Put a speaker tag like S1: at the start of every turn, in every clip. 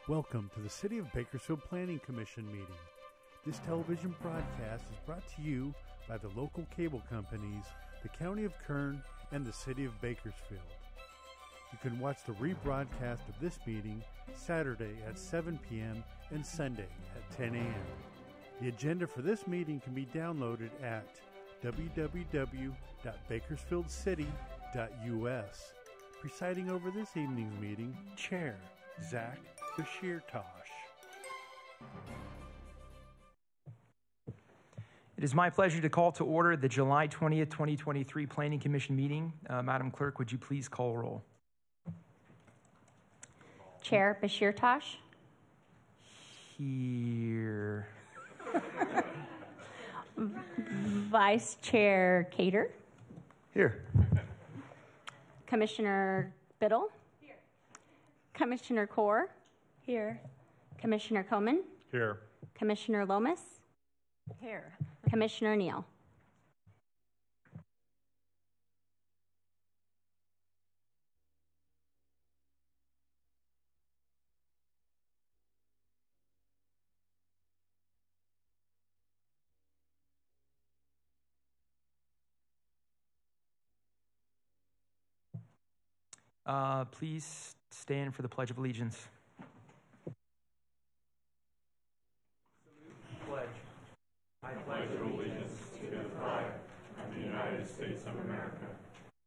S1: Welcome to the City of Bakersfield Planning Commission meeting. This television broadcast is brought to you by the local cable companies, the County of Kern, and the City of Bakersfield. You can watch the rebroadcast of this meeting Saturday at 7 p.m. and Sunday at 10 a.m. The agenda for this meeting can be downloaded at www.bakersfieldcity.us. Presiding over this evening's meeting, Chair Zach Bashir-Tosh.
S2: It is my pleasure to call to order the July 20th, 2023 Planning Commission meeting. Madam Clerk, would you please call roll?
S3: Chair Bashir-Tosh.
S2: Here.
S3: Vice Chair Cater.
S2: Here.
S3: Commissioner Biddle. Here. Commissioner Core. Here. Commissioner Coman.
S1: Here.
S3: Commissioner Lomas.
S4: Here.
S3: Commissioner Neal.
S2: Please stand for the Pledge of Allegiance. Pledge. I pledge allegiance to the flag of the United States of America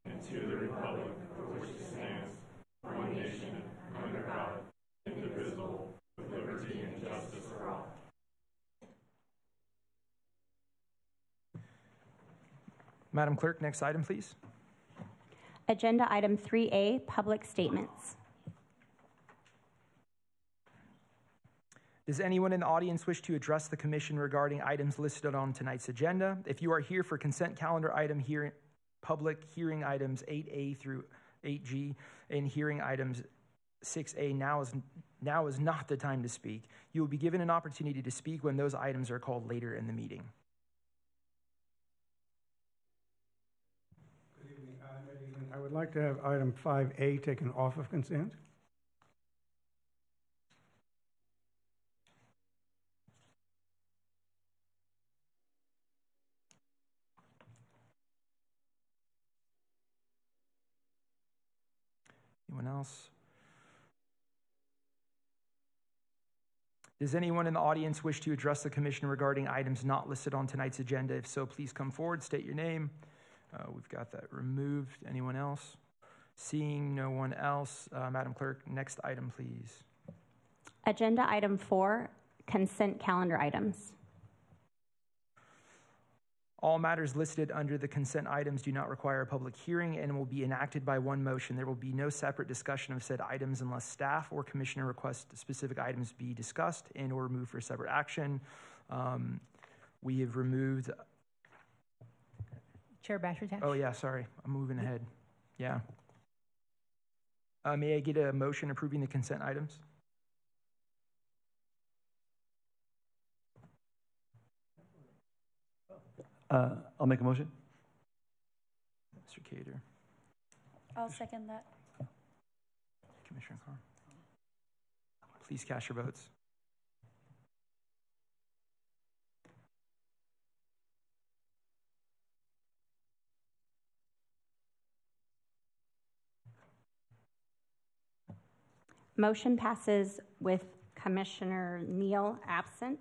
S2: and to the republic for which it stands, one nation, under God, indivisible, with liberty and justice for all. Madam Clerk, next item, please.
S3: Agenda item 3A, public statements.
S2: Does anyone in the audience wish to address the commission regarding items listed on tonight's agenda? If you are here for consent calendar item hearing, public hearing items 8A through 8G and hearing items 6A, now is not the time to speak. You will be given an opportunity to speak when those items are called later in the meeting.
S5: I would like to have item 5A taken off of consent.
S2: Anyone else? Does anyone in the audience wish to address the commission regarding items not listed on tonight's agenda? If so, please come forward, state your name. We've got that removed. Anyone else? Seeing no one else, Madam Clerk, next item, please.
S3: Agenda item 4, consent calendar items.
S2: All matters listed under the consent items do not require a public hearing and will be enacted by one motion. There will be no separate discussion of said items unless staff or commissioner request specific items be discussed and or moved for separate action. We have removed...
S4: Chair Bashir-Tosh.
S2: Oh, yeah, sorry. I'm moving ahead. Yeah. May I get a motion approving the consent items?
S6: I'll make a motion.
S2: Mr. Cater.
S4: I'll second that.
S2: Commissioner Carr. Please cast your votes.
S3: Motion passes with Commissioner Neal absent.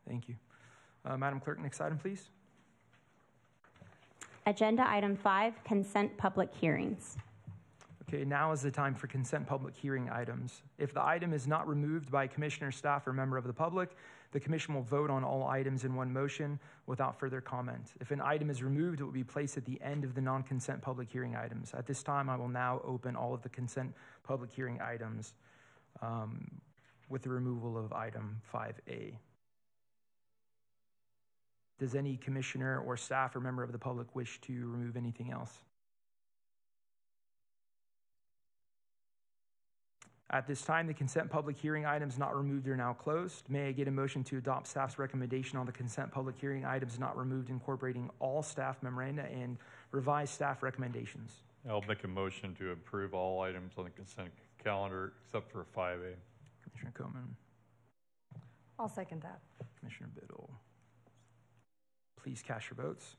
S2: Thank you. Madam Clerk, next item, please.
S3: Agenda item 5, consent public hearings.
S2: Okay, now is the time for consent public hearing items. If the item is not removed by commissioner, staff, or member of the public, the commission will vote on all items in one motion without further comment. If an item is removed, it will be placed at the end of the non-consent public hearing items. At this time, I will now open all of the consent public hearing items with the removal of item 5A. Does any commissioner or staff or member of the public wish to remove anything else? At this time, the consent public hearing items not removed are now closed. May I get a motion to adopt staff's recommendation on the consent public hearing items not removed, incorporating all staff memoranda and revised staff recommendations?
S7: I'll make a motion to approve all items on the consent calendar except for 5A.
S2: Commissioner Coleman,
S4: I'll second that.
S2: Commissioner Biddle. Please cast your votes.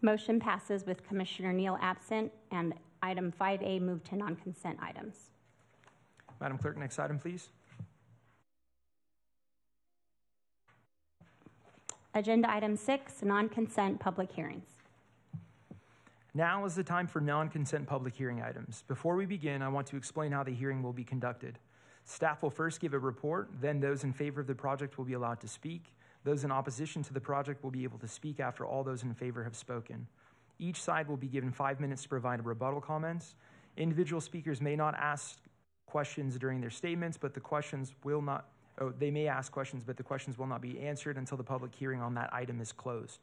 S3: Motion passes with Commissioner Neal absent, and item 5A moved to non-consent items.
S2: Madam Clerk, next item, please.
S3: Agenda item 6, non-consent public hearings.
S2: Now is the time for non-consent public hearing items. Before we begin, I want to explain how the hearing will be conducted. Staff will first give a report, then those in favor of the project will be allowed to speak. Those in opposition to the project will be able to speak after all those in favor have spoken. Each side will be given 5 minutes to provide rebuttal comments. Individual speakers may not ask questions during their statements, but they may ask questions, but the questions will not be answered until the public hearing on that item is closed.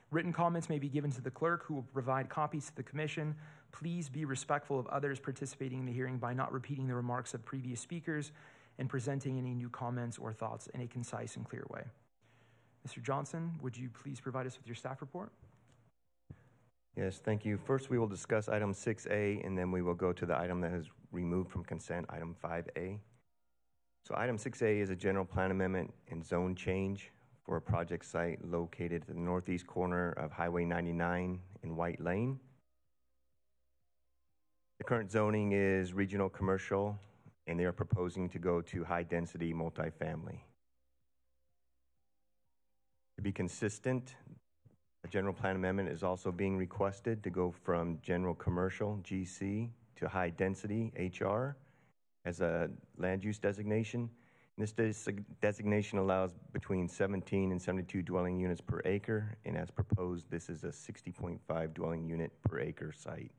S2: Written comments may be given to the clerk, who will provide copies to the commission. Please be respectful of others participating in the hearing by not repeating the remarks of previous speakers and presenting any new comments or thoughts in a concise and clear way. Mr. Johnson, would you please provide us with your staff report?
S8: Yes, thank you. First, we will discuss item 6A, and then we will go to the item that is removed from consent, item 5A. So item 6A is a general plan amendment and zone change for a project site located at the northeast corner of Highway 99 in White Lane. The current zoning is regional commercial, and they are proposing to go to high-density multifamily. To be consistent, a general plan amendment is also being requested to go from general commercial, GC, to high density, HR, as a land use designation. And this designation allows between 17 and 72 dwelling units per acre, and as proposed, this is a 60.5 dwelling unit per acre site.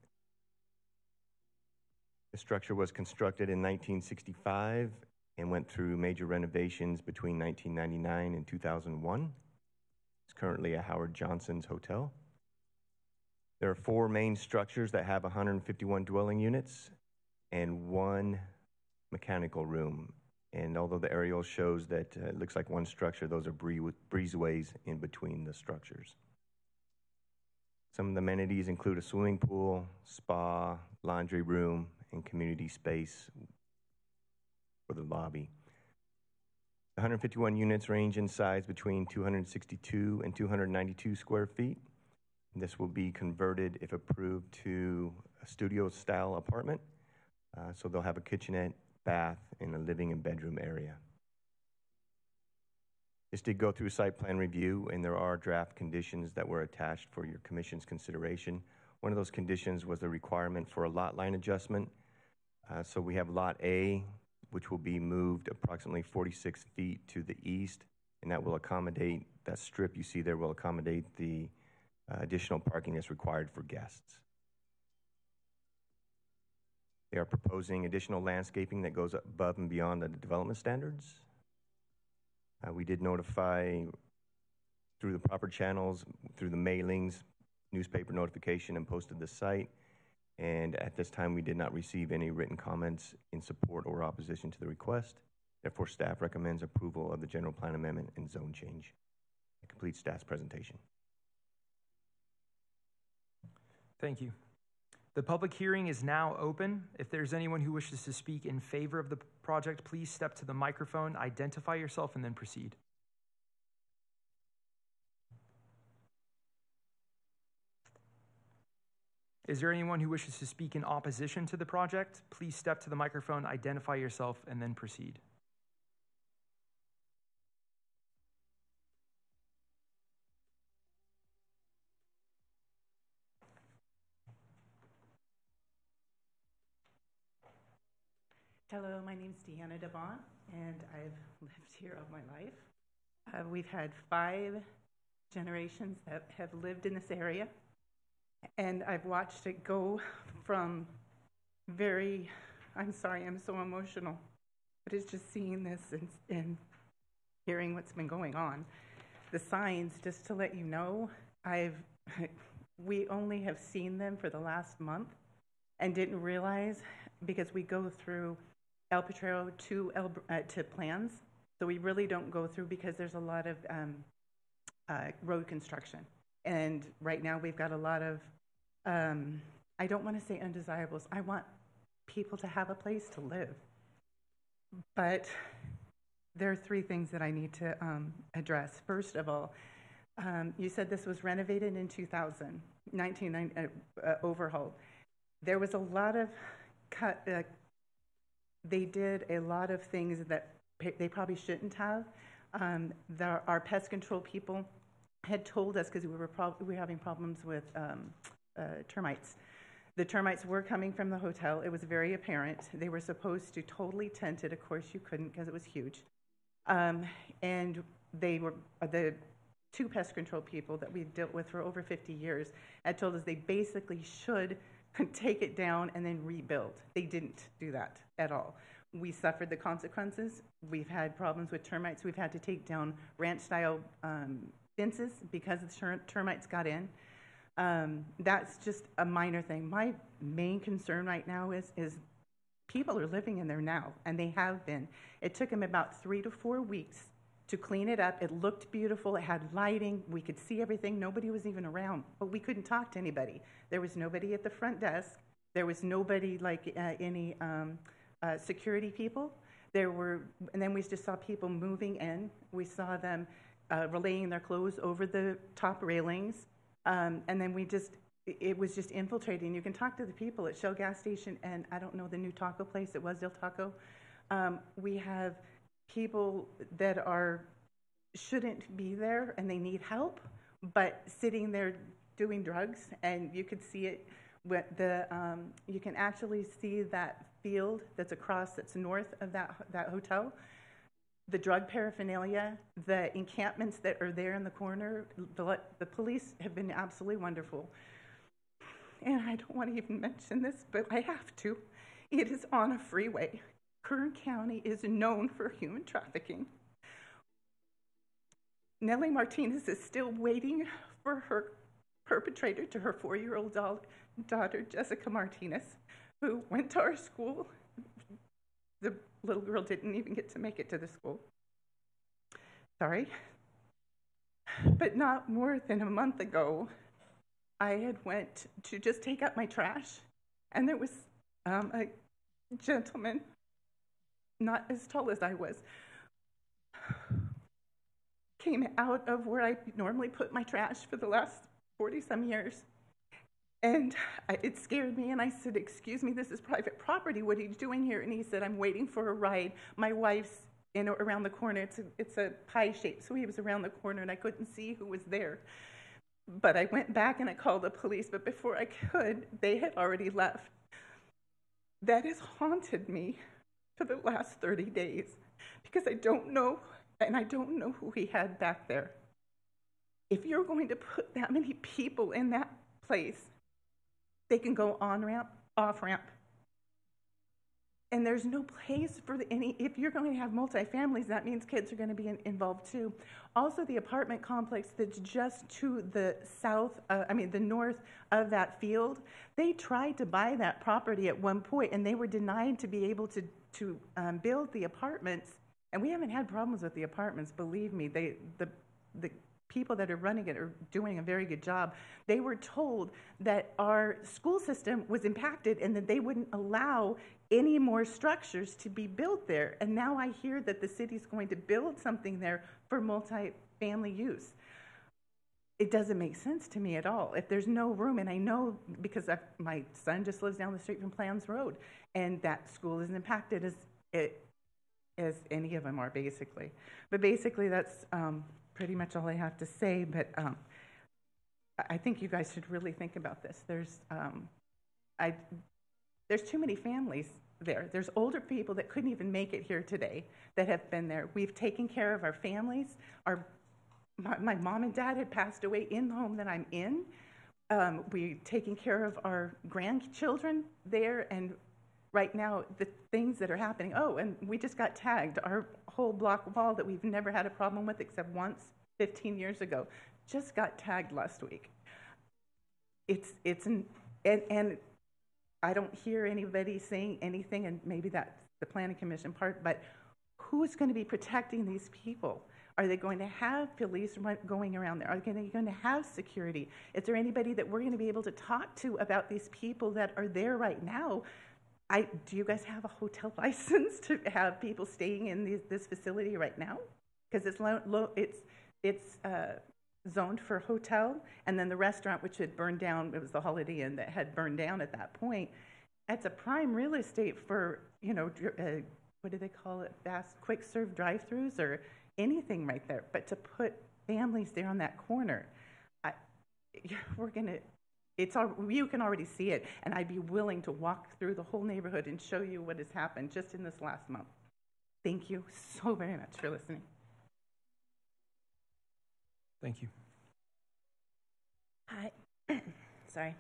S8: The structure was constructed in 1965 and went through major renovations between 1999 and 2001. It's currently a Howard Johnson's hotel. There are 4 main structures that have 151 dwelling units and 1 mechanical room. And although the aerial shows that it looks like 1 structure, those are breezeways in between the structures. Some of the amenities include a swimming pool, spa, laundry room, and community space for the lobby. 151 units range in size between 262 and 292 square feet. This will be converted, if approved, to a studio-style apartment. So they'll have a kitchenette, bath, and a living and bedroom area. This did go through site plan review, and there are draft conditions that were attached for your commission's consideration. One of those conditions was the requirement for a lot line adjustment. So we have Lot A, which will be moved approximately 46 feet to the east, and that will accommodate, that strip you see there will accommodate the additional parking that's required for guests. They are proposing additional landscaping that goes above and beyond the development standards. We did notify through the proper channels, through the mailings, newspaper notification, and posted the site. And at this time, we did not receive any written comments in support or opposition to the request. Therefore, staff recommends approval of the general plan amendment and zone change. That completes staff's presentation.
S2: Thank you. The public hearing is now open. If there's anyone who wishes to speak in favor of the project, please step to the microphone, identify yourself, and then proceed. Is there anyone who wishes to speak in opposition to the project? Please step to the microphone, identify yourself, and then proceed.
S9: Hello, my name's Deanna Devon, and I've lived here all my life. We've had 5 generations that have lived in this area, and I've watched it go from very I'm sorry, I'm so emotional, but it's just seeing this and hearing what's been going on. The signs, just to let you know, we only have seen them for the last month and didn't realize, because we go through El Potrero to plans, so we really don't go through because there's a lot of road construction. And right now we've got a lot of, I don't want to say undesirables, I want people to have a place to live. But there are three things that I need to address. First of all, you said this was renovated in 2000, overhauled. There was a lot of they did a lot of things that they probably shouldn't have. Our pest control people had told us, because we were having problems with termites. The termites were coming from the hotel. It was very apparent. They were supposed to totally tent it. Of course, you couldn't because it was huge. And they were the two pest control people that we've dealt with for over 50 years had told us they basically should take it down and then rebuild. They didn't do that at all. We suffered the consequences. We've had problems with termites. We've had to take down ranch-style fences because the termites got in. That's just a minor thing. My main concern right now is people are living in there now, and they have been. It took them about 3 to 4 weeks to clean it up. It looked beautiful. It had lighting. We could see everything. Nobody was even around, but we couldn't talk to anybody. There was nobody at the front desk. There was nobody like any security people. And then we just saw people moving in. We saw them relaying their clothes over the top railings. And then it was just infiltrating. You can talk to the people at Shell gas station, and I don't know the new taco place. It was Del Taco. We have people that shouldn't be there, and they need help, but sitting there doing drugs, and you could see it. You can actually see that field that's north of that hotel. The drug paraphernalia, the encampments that are there in the corner, the police have been absolutely wonderful. And I don't want to even mention this, but I have to. It is on a freeway. Kern County is known for human trafficking. Nellie Martinez is still waiting for her perpetrator to her 4-year-old daughter, Jessica Martinez, who went to our school. The little girl didn't even get to make it to the school. Sorry. But not more than a month ago, I had went to just take out my trash, and there was a gentleman, not as tall as I was, came out of where I normally put my trash for the last 40-some years. And it scared me, and I said, "Excuse me, this is private property. What are you doing here?" And he said, "I'm waiting for a ride. My wife's around the corner. It's a pie shape." So he was around the corner, and I couldn't see who was there. But I went back and I called the police, but before I could, they had already left. That has haunted me for the last 30 days because I don't know, and I don't know who he had back there. If you're going to put that many people in that place, they can go on-ramp, off-ramp. And there's no place for if you're going to have multifamilies, that means kids are going to be involved too. Also, the apartment complex that's just to the the north of that field, they tried to buy that property at one point, and they were denied to be able to build the apartments. And we haven't had problems with the apartments, believe me. The people that are running it are doing a very good job. They were told that our school system was impacted and that they wouldn't allow any more structures to be built there. And now I hear that the city's going to build something there for multi-family use. It doesn't make sense to me at all. If there's no room, and I know because my son just lives down the street from Plans Road, and that school is impacted as any of them are, basically. But basically, that's pretty much all I have to say. But I think you guys should really think about this. There's too many families there. There's older people that couldn't even make it here today that have been there. We've taken care of our families. My mom and dad had passed away in the home that I'm in. We've taken care of our grandchildren there, and right now, the things that are happening, oh, and we just got tagged. Our whole block wall that we've never had a problem with except once 15 years ago just got tagged last week. And I don't hear anybody saying anything, and maybe that's the planning commission part, but who's going to be protecting these people? Are they going to have police going around there? Are they going to have security? Is there anybody that we're going to be able to talk to about these people that are there right now? Do you guys have a hotel license to have people staying in this facility right now? Because it's zoned for hotel, and then the restaurant, which had burned down, it was the Holiday Inn that had burned down at that point. It's a prime real estate for, what do they call it? Fast, quick serve drive-throughs or anything right there. But to put families there on that corner, you can already see it, and I'd be willing to walk through the whole neighborhood and show you what has happened just in this last month. Thank you so very much for listening.
S2: Thank you.
S10: Hi. Sorry.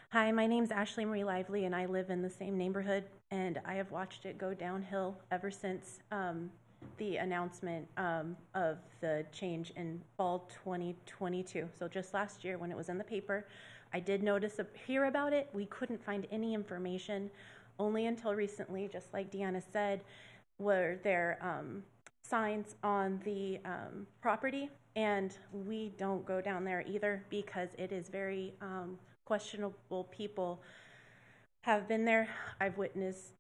S10: Hi, my name's Ashley Marie Lively, and I live in the same neighborhood, and I have watched it go downhill ever since the announcement of the change in fall 2022. So just last year when it was in the paper, I did hear about it. We couldn't find any information only until recently, just like Deanna said, were there signs on the property, and we don't go down there either because it is very questionable people have been there. I've witnessed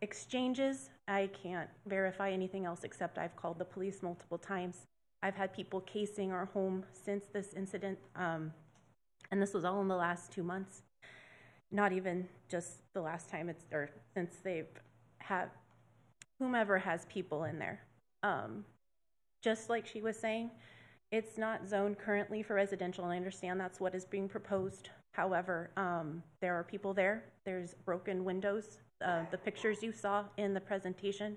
S10: exchanges. I can't verify anything else except I've called the police multiple times. I've had people casing our home since this incident, and this was all in the last 2 months. Not even just the last time since they've had whomever has people in there. Just like she was saying, it's not zoned currently for residential, and I understand that's what is being proposed. However, there are people there. There's broken windows. The pictures you saw in the presentation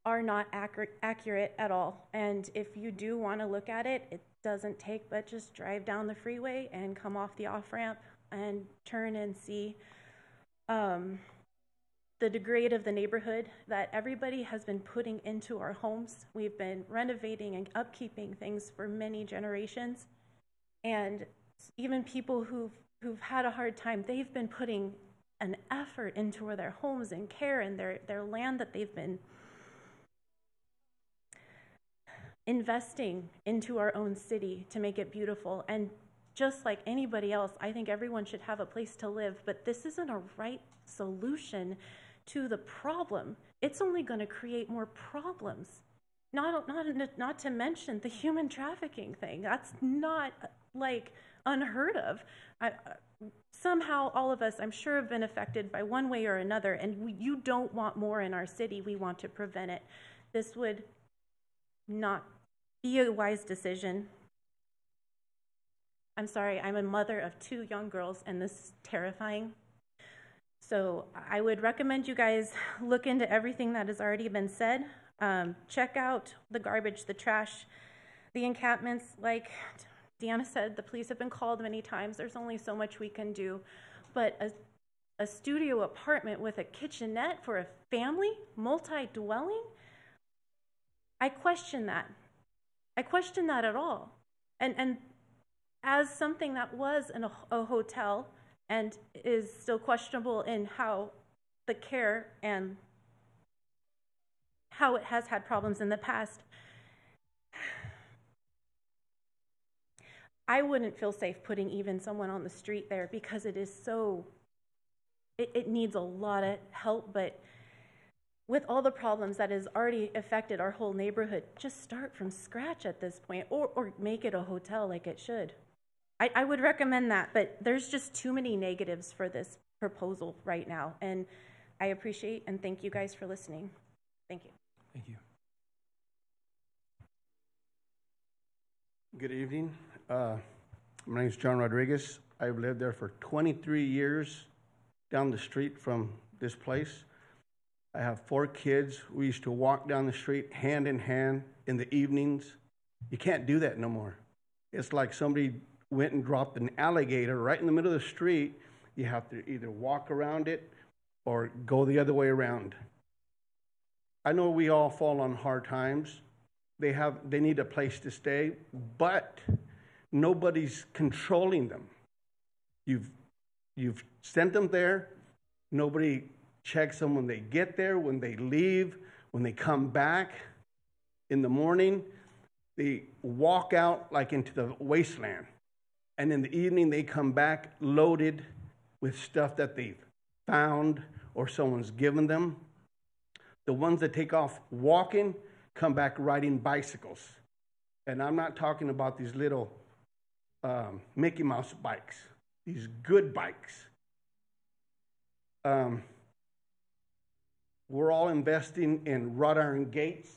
S10: are not accurate at all. And if you do want to look at it, it doesn't take but just drive down the freeway and come off the off-ramp and turn and see the degrade of the neighborhood that everybody has been putting into our homes. We've been renovating and upkeeping things for many generations. And even people who've had a hard time, they've been putting an effort into their homes and care and their land that they've been investing into our own city to make it beautiful. And just like anybody else, I think everyone should have a place to live, but this isn't a right solution to the problem. It's only going to create more problems. Not to mention the human trafficking thing. That's not unheard of. Somehow all of us, I'm sure, have been affected by one way or another, and you don't want more in our city. We want to prevent it. This would not be a wise decision. I'm sorry, I'm a mother of 2 young girls, and this is terrifying. So I would recommend you guys look into everything that has already been said. Check out the garbage, the trash, the encampments. Like Deanna said, the police have been called many times. There's only so much we can do. But a studio apartment with a kitchenette for a family, multi-dwelling, I question that. I question that at all. And as something that was in a hotel and is still questionable in how the care and how it has had problems in the past, I wouldn't feel safe putting even someone on the street there because it is so, it needs a lot of help. But with all the problems that has already affected our whole neighborhood, just start from scratch at this point, or make it a hotel like it should. I would recommend that, but there's just too many negatives for this proposal right now, and I appreciate and thank you guys for listening. Thank you.
S2: Thank you.
S5: Good evening. My name is John Rodriguez. I've lived there for 23 years down the street from this place. I have 4 kids. We used to walk down the street hand in hand in the evenings. You can't do that no more. It's like somebody went and dropped an alligator right in the middle of the street. You have to either walk around it or go the other way around. I know we all fall on hard times. They need a place to stay, but nobody's controlling them. You've sent them there. Nobody checks them when they get there, when they leave, when they come back in the morning. They walk out like into the wasteland. And in the evening, they come back loaded with stuff that they've found or someone's given them. The ones that take off walking come back riding bicycles. And I'm not talking about these little Mickey Mouse bikes, these good bikes. We're all investing in wrought iron gates,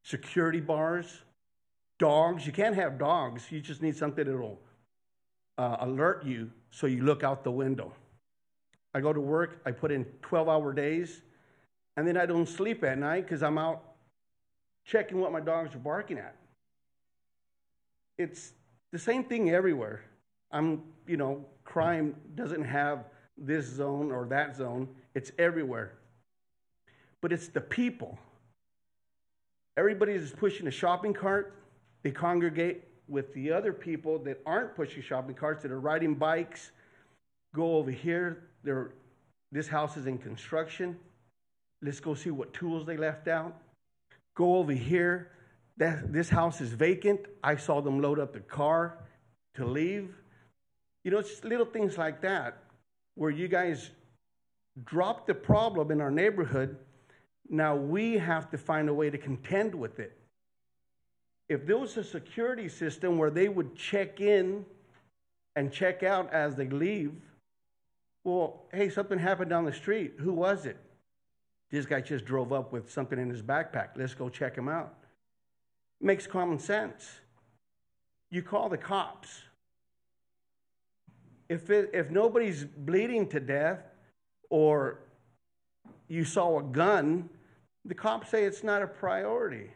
S5: security bars, dogs. You can't have dogs. You just need something that'll alert you so you look out the window. I go to work, I put in 12-hour days, and then I don't sleep at night because I'm out checking what my dogs are barking at. It's the same thing everywhere. Crime doesn't have this zone or that zone. It's everywhere. But it's the people. Everybody is pushing a shopping cart. They congregate with the other people that aren't pushing shopping carts, that are riding bikes. Go over here. This house is in construction. Let's go see what tools they left out. Go over here. This house is vacant. I saw them load up the car to leave. It's little things like that where you guys drop the problem in our neighborhood. Now we have to find a way to contend with it. If there was a security system where they would check in and check out as they leave, well, hey, something happened down the street. Who was it? This guy just drove up with something in his backpack. Let's go check him out. Makes common sense. You call the cops. If nobody's bleeding to death or you saw a gun, the cops say it's not a priority.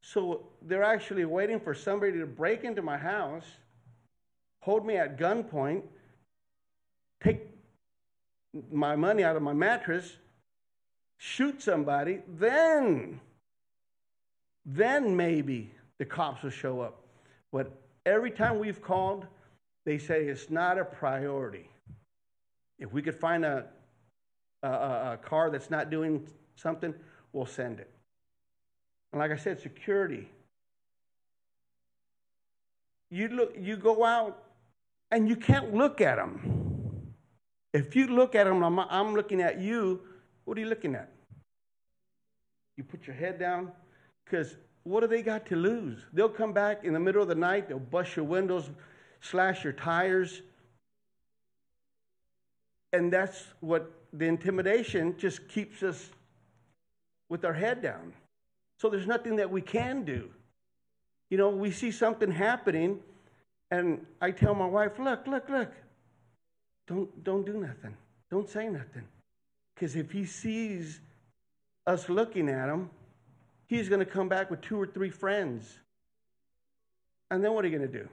S5: So they're actually waiting for somebody to break into my house, hold me at gunpoint, take my money out of my mattress, shoot somebody, then maybe the cops will show up. But every time we've called, they say it's not a priority. If we could find a car that's not doing something, we'll send it. And like I said, security. You go out and you can't look at them. If you look at them, I'm looking at you. What are you looking at? You put your head down, because what do they got to lose? They'll come back in the middle of the night. They'll bust your windows, slash your tires. And that's what the intimidation just keeps us with our head down. So there's nothing that we can do. We see something happening, and I tell my wife, look. Don't do nothing. Don't say nothing. Because if he sees us looking at him, he's going to come back with 2 or 3 friends. And then what are you going to do?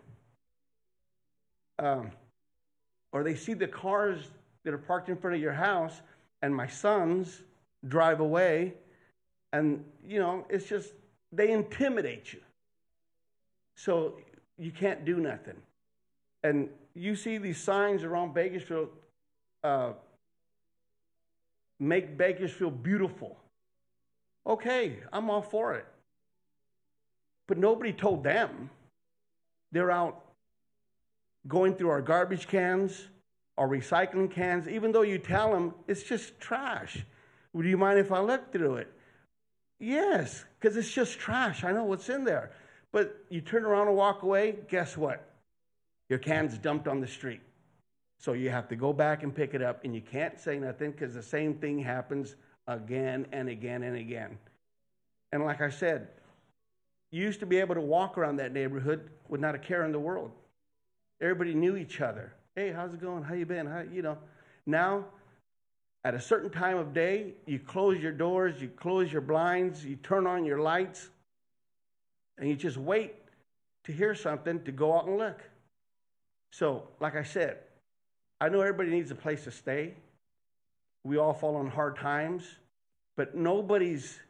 S5: Or they see the cars that are parked in front of your house, and my sons drive away, and, it's just, they intimidate you. So you can't do nothing. And you see these signs around Bakersfield, make Bakersfield beautiful. Okay, I'm all for it. But nobody told them. They're out going through our garbage cans, our recycling cans, even though you tell them it's just trash. Would you mind if I look through it? Yes, because it's just trash. I know what's in there. But you turn around and walk away, guess what? Your can's dumped on the street. So you have to go back and pick it up, and you can't say nothing because the same thing happens again and again and again. And like I said, you used to be able to walk around that neighborhood with not a care in the world. Everybody knew each other. Hey, how's it going? How you been? Now, at a certain time of day, you close your doors, you close your blinds, you turn on your lights, and you just wait to hear something to go out and look. So, like I said, I know everybody needs a place to stay. We all fall on hard times, but nobody's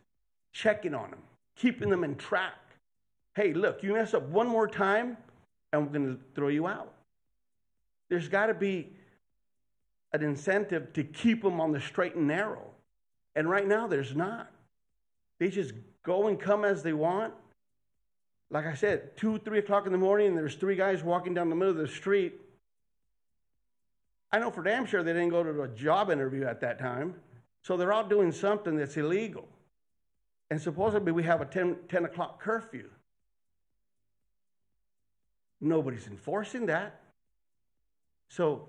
S5: checking on them, keeping them in track. Hey, look, you mess up one more time, and we're going to throw you out. There's got to be an incentive to keep them on the straight and narrow. And right now, there's not. They just go and come as they want. Like I said, 2, 3 o'clock in the morning, and there's 3 guys walking down the middle of the street. I know for damn sure they didn't go to a job interview at that time. So they're out doing something that's illegal. And supposedly we have a 10 o'clock curfew. Nobody's enforcing that. So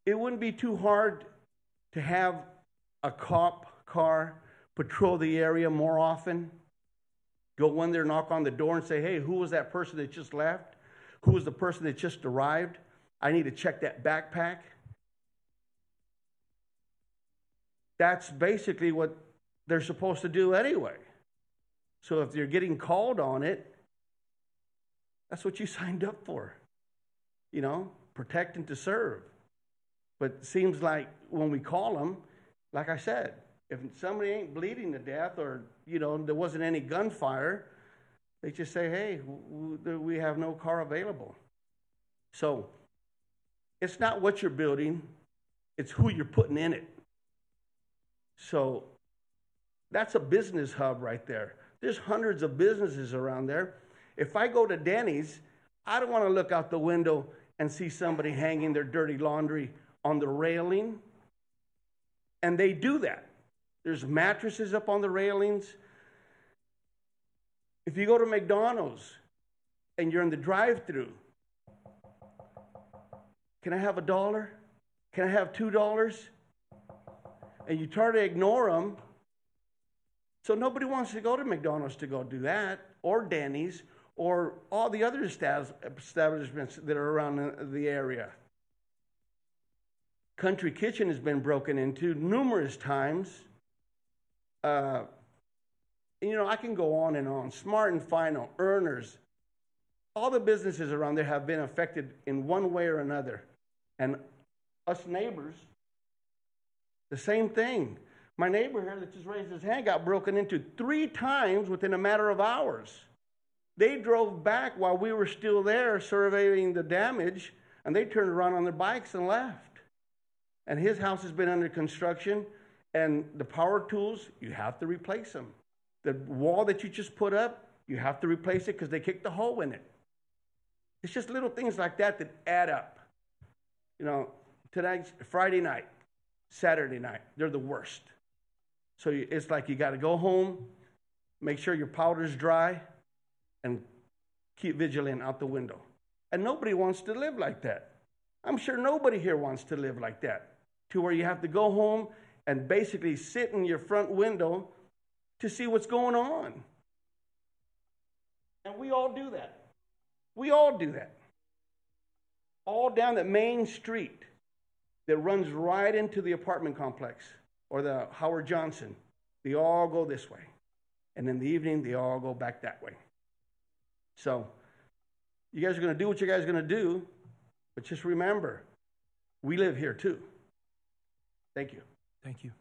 S5: it wouldn't be too hard to have a cop car patrol the area more often. Go in there, knock on the door and say, hey, who was that person that just left? Who was the person that just arrived? I need to check that backpack. That's basically what they're supposed to do anyway. So if you're getting called on it, that's what you signed up for. You know, protect and to serve. But it seems like when we call them, like I said, if somebody ain't bleeding to death or, you know, there wasn't any gunfire, they just say, hey, we have no car available. So it's not what you're building, it's who you're putting in it. So that's a business hub right there. There's hundreds of businesses around there. If I go to Denny's, I don't want to look out the window and see somebody hanging their dirty laundry on the railing. And they do that. There's mattresses up on the railings. If you go to McDonald's and you're in the drive-thru, can I have $1? Can I have $2? And you try to ignore them. So nobody wants to go to McDonald's to go do that, or Denny's, or all the other establishments that are around the area. Country Kitchen has been broken into numerous times. You know, I can go on and on. Smart and Final, Earners, all the businesses around there have been affected in one way or another. And us neighbors, the same thing. My neighbor here that just raised his hand got broken into 3 times within a matter of hours. They drove back while we were still there surveying the damage, and they turned around on their bikes and left. And his house has been under construction, and the power tools, you have to replace them. The wall that you just put up, you have to replace it because they kicked a hole in it. It's just little things like that that add up. You know, tonight's Friday night, Saturday night, they're the worst. So it's like you got to go home, make sure your powder's dry, and keep vigilant out the window. And nobody wants to live like that. I'm sure nobody here wants to live like that, to where you have to go home and basically sit in your front window to see what's going on. And we all do that. We all do that. All down that main street that runs right into the apartment complex or the Howard Johnson. They all go this way. And in the evening, they all go back that way. So you guys are going to do what you guys are going to do, but just remember, we live here too. Thank you.
S2: Thank you.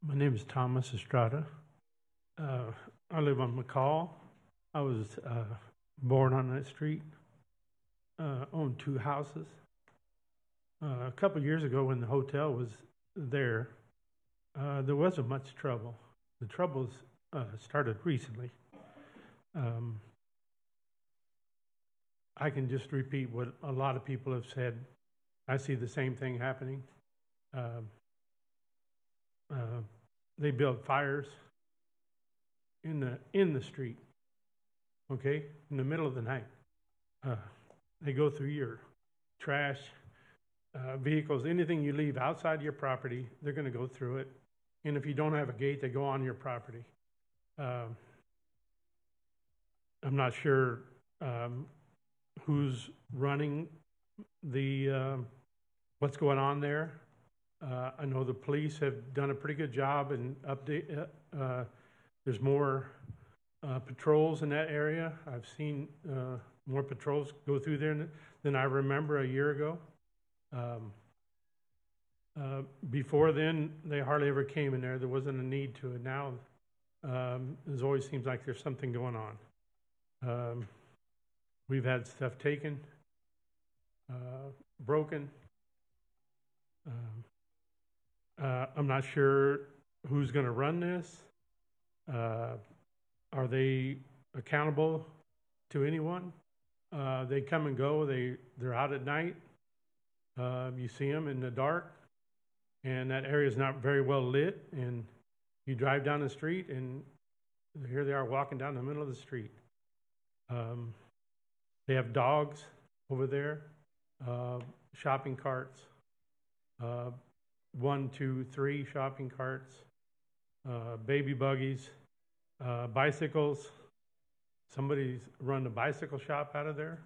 S11: My name is Thomas Estrada. I live on McCall. I was born on that street, owned 2 houses. A couple years ago when the hotel was there wasn't much trouble. The troubles started recently. I can just repeat what a lot of people have said. I see the same thing happening. They build fires in the street, okay, in the middle of the night. They go through your trash, vehicles, anything you leave outside your property, they're going to go through it. And if you don't have a gate, they go on your property. I'm not sure who's running what's going on there. I know the police have done a pretty good job in there's more patrols in that area. I've seen more patrols go through there than I remember a year ago. Before then, they hardly ever came in there. There wasn't a need to it. Now, it always seems like there's something going on. We've had stuff taken, broken. I'm not sure who's going to run this. Are they accountable to anyone? They come and go. They're out at night. You see them in the dark, and that area is not very well lit. And you drive down the street, and here they are walking down the middle of the street. They have dogs over there, shopping carts, 1, 2, 3 shopping carts, baby buggies, bicycles. Somebody's run a bicycle shop out of there.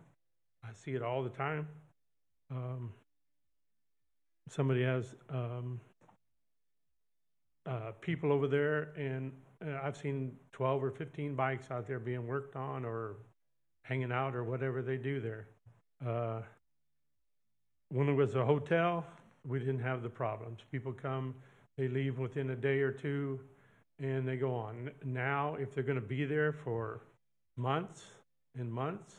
S11: I see it all the time. Somebody has people over there, and I've seen 12 or 15 bikes out there being worked on or hanging out or whatever they do there. When it was a hotel, we didn't have the problems. People come, they leave within a day or two, and they go on. Now, if they're going to be there for months and months,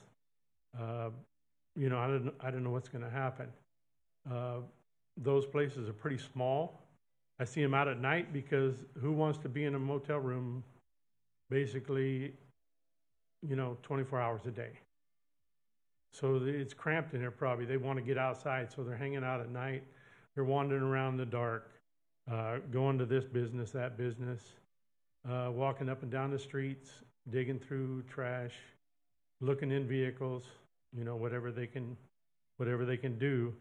S11: I don't know what's going to happen. Those places are pretty small. I see them out at night because who wants to be in a motel room basically, 24 hours a day? So it's cramped in there probably. They want to get outside, so they're hanging out at night. They're wandering around in the dark, going to this business, that business, walking up and down the streets, digging through trash, looking in vehicles, whatever they can do.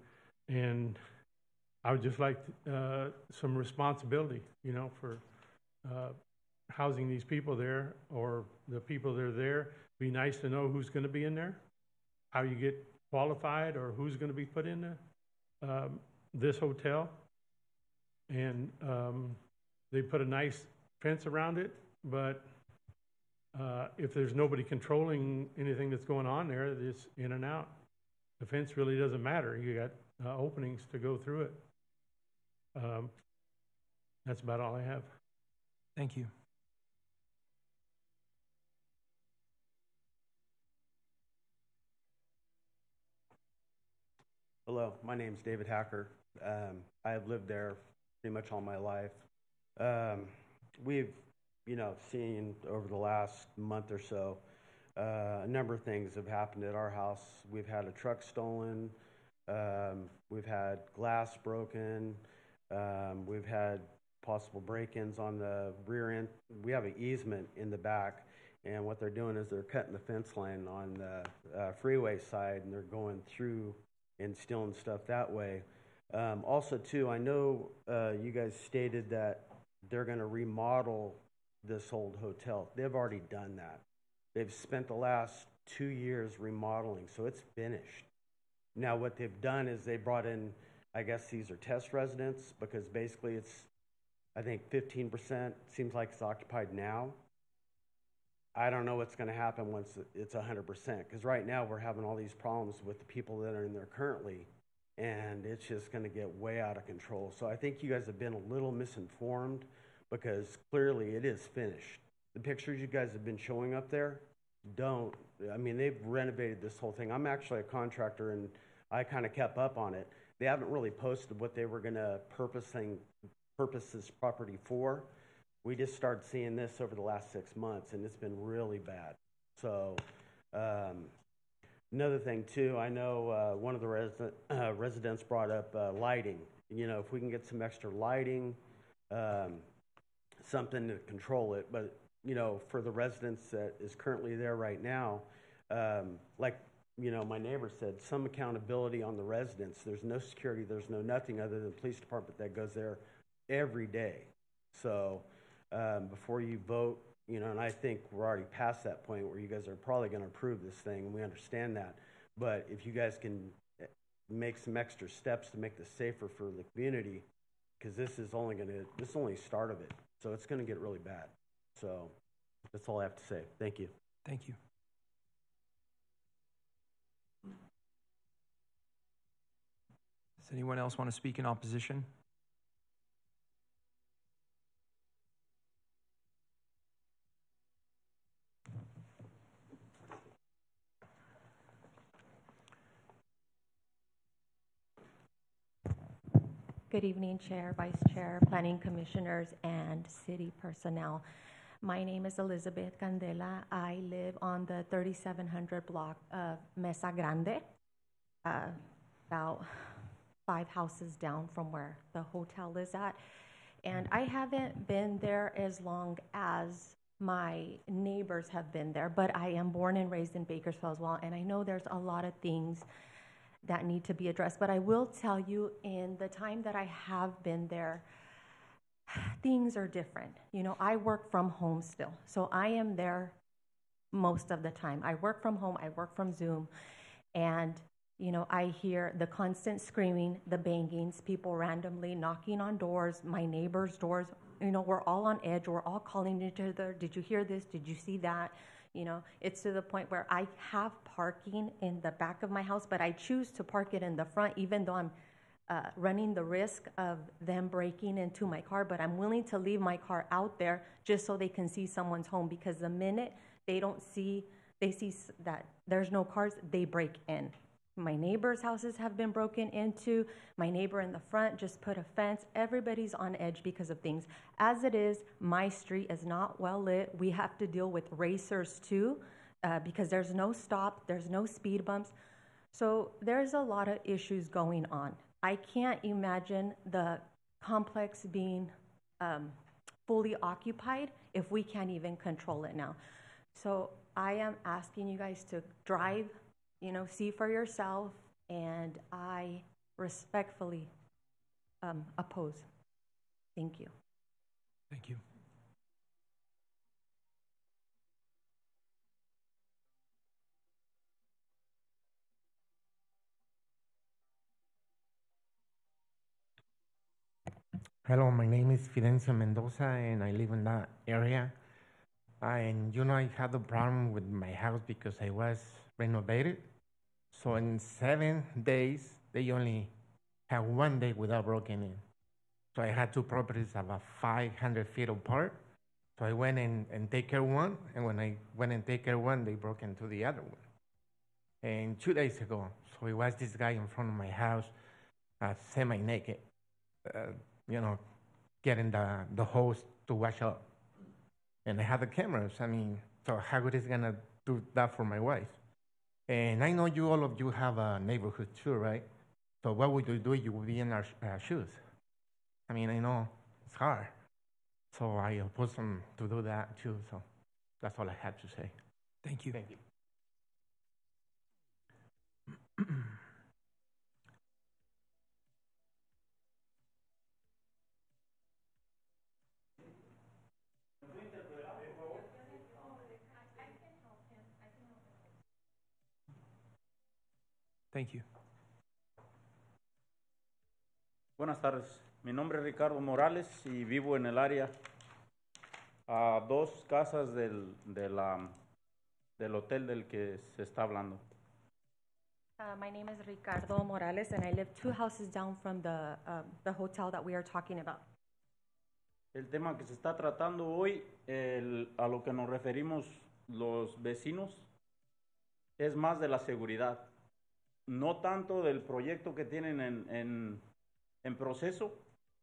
S11: And I would just like some responsibility, for housing these people there, or the people that are there. Be nice to know who's going to be in there, how you get qualified, or who's going to be put in this hotel. And they put a nice fence around it, but if there's nobody controlling anything that's going on there, it's in and out. The fence really doesn't matter. You got openings to go through it. That's about all I have.
S2: Thank you.
S12: Hello, my name's David Hacker. I have lived there pretty much all my life. We've, seen over the last month or so, a number of things have happened at our house. We've had a truck stolen. We've had glass broken. We've had possible break-ins on the rear end. We have an easement in the back, and what they're doing is they're cutting the fence line on the freeway side, and they're going through and stealing stuff that way. Also, too, I know you guys stated that they're going to remodel this old hotel. They've already done that. They've spent the last 2 years remodeling, so it's finished. Now, what they've done is they brought in, I guess these are test residents, because basically it's, I think 15% seems like it's occupied now. I don't know what's going to happen once it's 100%, because right now we're having all these problems with the people that are in there currently, and it's just going to get way out of control. So I think you guys have been a little misinformed, because clearly it is finished. The pictures you guys have been showing up there they've renovated this whole thing. I'm actually a contractor, and I kind of kept up on it. They haven't really posted what they were going to purpose this property for. We just started seeing this over the last 6 months, and it's been really bad. So another thing, too, I know one of the residents brought up lighting. If we can get some extra lighting, something to control it. But, for the residents that is currently there right now, my neighbor said, some accountability on the residents. There's no security. There's no nothing other than the police department that goes there every day. So before you vote, and I think we're already past that point where you guys are probably going to approve this thing, and we understand that. But if you guys can make some extra steps to make this safer for the community, because this is only the start of it. So it's going to get really bad. So That's all I have to say. Thank you.
S2: Thank you. Does anyone else want to speak in opposition?
S13: Good evening, Chair, Vice Chair, Planning Commissioners, and City personnel. My name is Elizabeth Candela. I live on the 3700 block of Mesa Grande, about 5 houses down from where the hotel is at. And I haven't been there as long as my neighbors have been there, but I am born and raised in Bakersfield as well, and I know there's a lot of things that need to be addressed. But I will tell you, in the time that I have been there, things are different. You know, I work from home still, so I am there most of the time. I work from home, I work from Zoom, and you know, I hear the constant screaming, the bangings, people randomly knocking on doors, my neighbors' doors. You know, we're all on edge, we're all calling each other, did you hear this, did you see that? You know, it's to the point where I have parking in the back of my house, but I choose to park it in the front, even though I'm running the risk of them breaking into my car. But I'm willing to leave my car out there just so they can see someone's home, because the minute they see that there's no cars, they break in. My neighbors' houses have been broken into. My neighbor in the front just put a fence. Everybody's on edge because of things. As it is, my street is not well lit. We have to deal with racers too, because there's no stop, there's no speed bumps. So there's a lot of issues going on. I can't imagine the complex being fully occupied if we can't even control it now. So I am asking you guys to drive, you know, see for yourself, and I respectfully oppose. Thank you.
S2: Thank you.
S14: Hello, my name is Fidencio Mendoza, and I live in that area. And you know, I had a problem with my house because I was renovated. So in 7 days, they only had 1 day without broken in. So I had 2 properties about 500 feet apart. So I went in and take care of one, and when I went and take care of one, they broke into the other one. And 2 days ago, so it was this guy in front of my house, semi-naked, you know, getting the hose to wash up. And I had the cameras. I mean, so how good is gonna do that for my wife? And I know all of you have a neighborhood too, right? So what would you do? You would be in our shoes. I mean, I know it's hard. So I oppose them to do that too. So that's all I had to say.
S2: Thank you.
S14: Thank you.
S2: Thank you.
S15: Buenas tardes. Mi nombre es Ricardo Morales y vivo en el área a 2 casas del hotel del que se está hablando.
S13: My name is Ricardo Morales, and I live 2 houses down from the hotel that we are talking about.
S15: El tema que se está tratando hoy, a lo que nos referimos los vecinos, es más de la seguridad. No tanto del proyecto que tienen en proceso,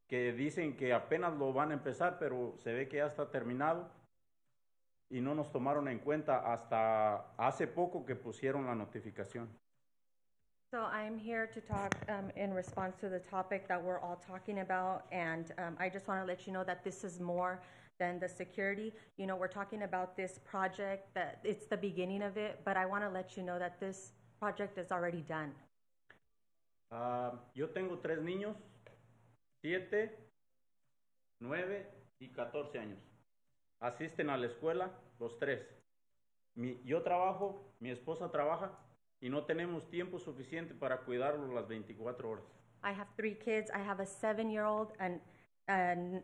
S15: que dicen que apenas lo van a empezar, pero se ve que ya está terminado y no nos tomaron en cuenta hasta hace poco que pusieron la notificación.
S13: So I'm here to talk in response to the topic that we're all talking about, and I just want to let you know that this is more than the security. You know, we're talking about this project, that it's the beginning of it, but I want to let you know that this project is already done.
S15: Yo tengo 3 niños, 7, 9 y 14 años. Asisten a la escuela los 3. Yo trabajo, mi esposa trabaja y no tenemos tiempo suficiente para cuidarlos las 24 horas.
S13: I have 3 kids. I have a 7-year-old, a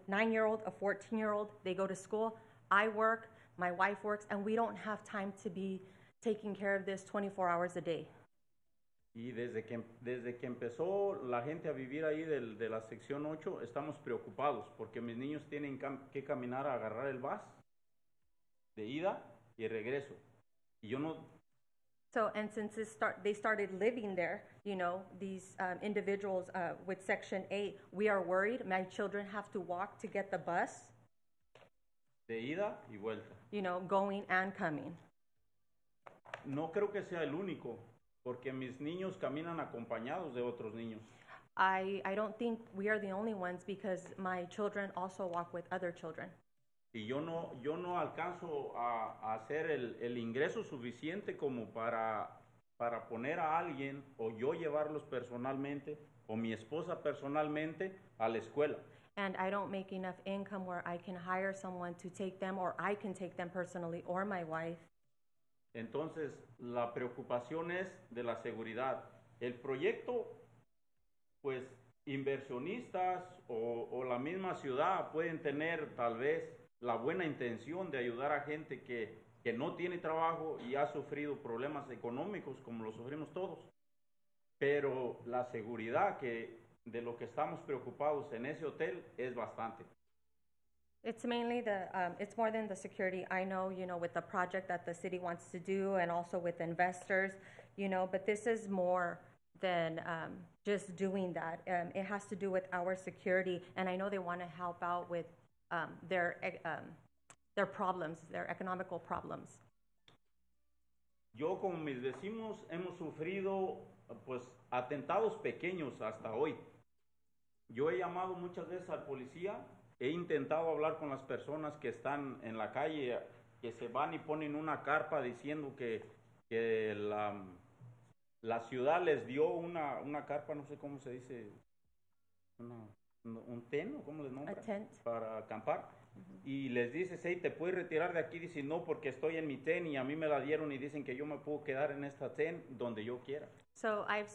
S13: 9-year-old, a 14-year-old. They go to school. I work. My wife works, and we don't have time to be taking care of this 24 hours a day.
S15: Y desde que empezó la gente a vivir ahí de la sección 8, estamos preocupados porque mis niños tienen que caminar a agarrar el bus de ida y regreso. Y yo no...
S13: So, and since they started living there, you know, these individuals with Section 8, we are worried. My children have to walk to get the bus.
S15: De ida y vuelta.
S13: You know, going and coming.
S15: No creo que sea el único, porque mis niños caminan acompañados de otros niños.
S13: I don't think we are the only ones because my children also walk with other children.
S15: Y yo no alcanzo a hacer el ingreso suficiente como para poner a alguien o yo llevarlos personalmente o mi esposa personalmente a la escuela.
S13: And I don't make enough income where I can hire someone to take them, or I can take them personally, or my wife.
S15: Entonces, la preocupación es de la seguridad. El proyecto, pues, inversionistas o la misma ciudad pueden tener tal vez la buena intención de ayudar a gente que no tiene trabajo y ha sufrido problemas económicos como lo sufrimos todos. Pero la seguridad de lo que estamos preocupados en ese hotel es bastante.
S13: It's mainly it's more than the security. I know, you know, with the project that the city wants to do and also with investors, you know, but this is more than just doing that. It has to do with our security, and I know they want to help out with their problems, their economical problems.
S15: Yo con mis vecinos hemos sufrido pues atentados pequeños hasta hoy. Yo he llamado muchas veces al policía, he intentado hablar con las personas que están en la calle, que se van y ponen una carpa diciendo que la ciudad les dio una carpa, no sé cómo se dice, un ten, ¿o cómo les nombra? Para acampar. Y les dices, hey, ¿te puedes retirar de aquí? Dicen, no, porque estoy en mi ten y a mí me la dieron y dicen que yo me puedo quedar en esta ten donde yo quiera.
S13: So I've,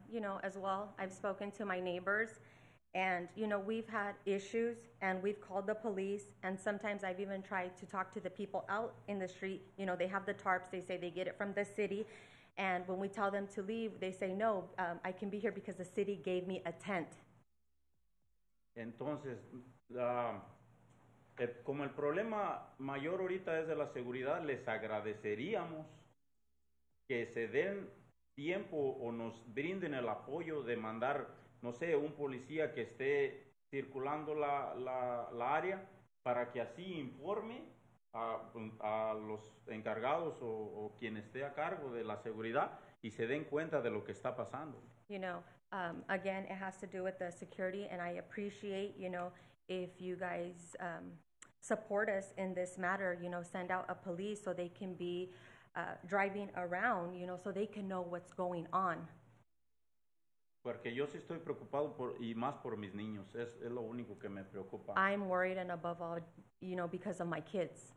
S13: you know, as well, I've spoken to my neighbors, and, you know, we've had issues and we've called the police, and sometimes I've even tried to talk to the people out in the street. You know, they have the tarps, they say they get it from the city, and when we tell them to leave, they say, no, I can be here because the city gave me a tent.
S15: Entonces, como el problema mayor ahorita es de la seguridad, les agradeceríamos que se den tiempo o nos brinden el apoyo de mandar, no sé, un policía que esté circulando la área para que así informe a los encargados o quien esté a cargo de la seguridad y se den cuenta de lo que está pasando.
S13: You know, again, it has to do with the security, and I appreciate, you know, if you guys support us in this matter, you know, send out a police so they can be driving around, you know, so they can know what's going on.
S15: Porque yo sí estoy preocupado y más por mis niños, es lo único que me preocupa.
S13: I'm worried, and above all, you know, because of my kids.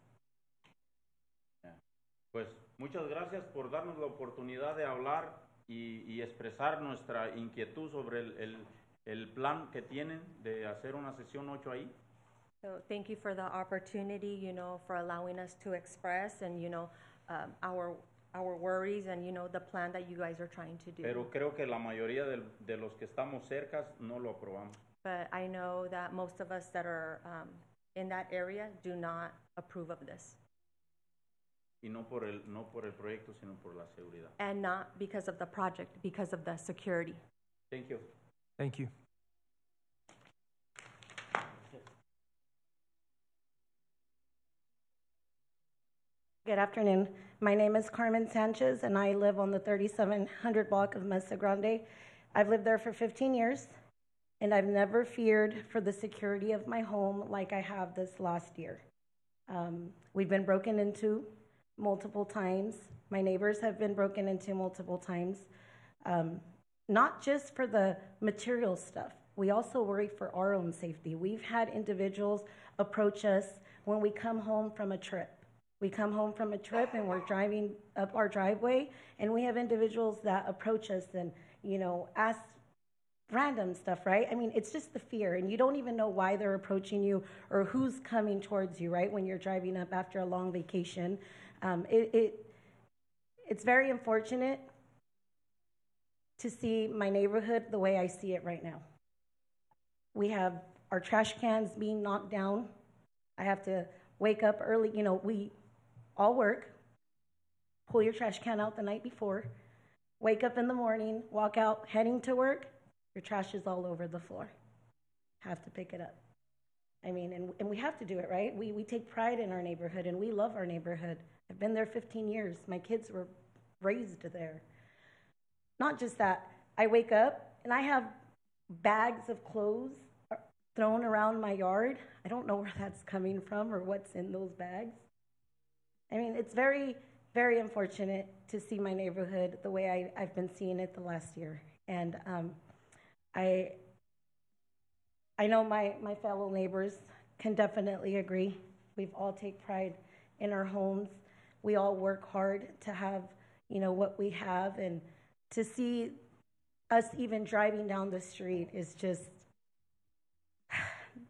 S15: Pues muchas gracias por darnos la oportunidad de hablar y expresar nuestra inquietud sobre el plan que tienen de hacer una sesión 8 ahí.
S13: So thank you for the opportunity, you know, for allowing us to express and, you know, our worries and, you know, the plan that you guys are trying to do.
S15: Pero creo que la mayoría de los que estamos cerca no lo aprobamos.
S13: But I know that most of us that are in that area do not approve of this.
S15: Y no por el proyecto, sino por la seguridad.
S13: And not because of the project, because of the security.
S15: Thank you.
S2: Thank you.
S16: Good afternoon. My name is Carmen Sanchez, and I live on the 3700 block of Mesa Grande. I've lived there for 15 years, and I've never feared for the security of my home like I have this last year. We've been broken into multiple times. My neighbors have been broken into multiple times, not just for the material stuff. We also worry for our own safety. We've had individuals approach us when we come home from a trip. We come home from a trip and we're driving up our driveway, and we have individuals that approach us and, you know, ask random stuff, right? I mean, it's just the fear, and you don't even know why they're approaching you or who's coming towards you, right? When you're driving up after a long vacation, it's very unfortunate to see my neighborhood the way I see it right now. We have our trash cans being knocked down. I have to wake up early. You know, we all work. Pull your trash can out the night before. Wake up in the morning, walk out, heading to work. Your trash is all over the floor. Have to pick it up. I mean, and we have to do it, right? We take pride in our neighborhood, and we love our neighborhood. I've been there 15 years. My kids were raised there. Not just that, I wake up, and I have bags of clothes thrown around my yard. I don't know where that's coming from or what's in those bags. I mean, it's very, very unfortunate to see my neighborhood the way I've been seeing it the last year. And I know my fellow neighbors can definitely agree. We've all take pride in our homes. We all work hard to have, you know, what we have, and to see us even driving down the street is just,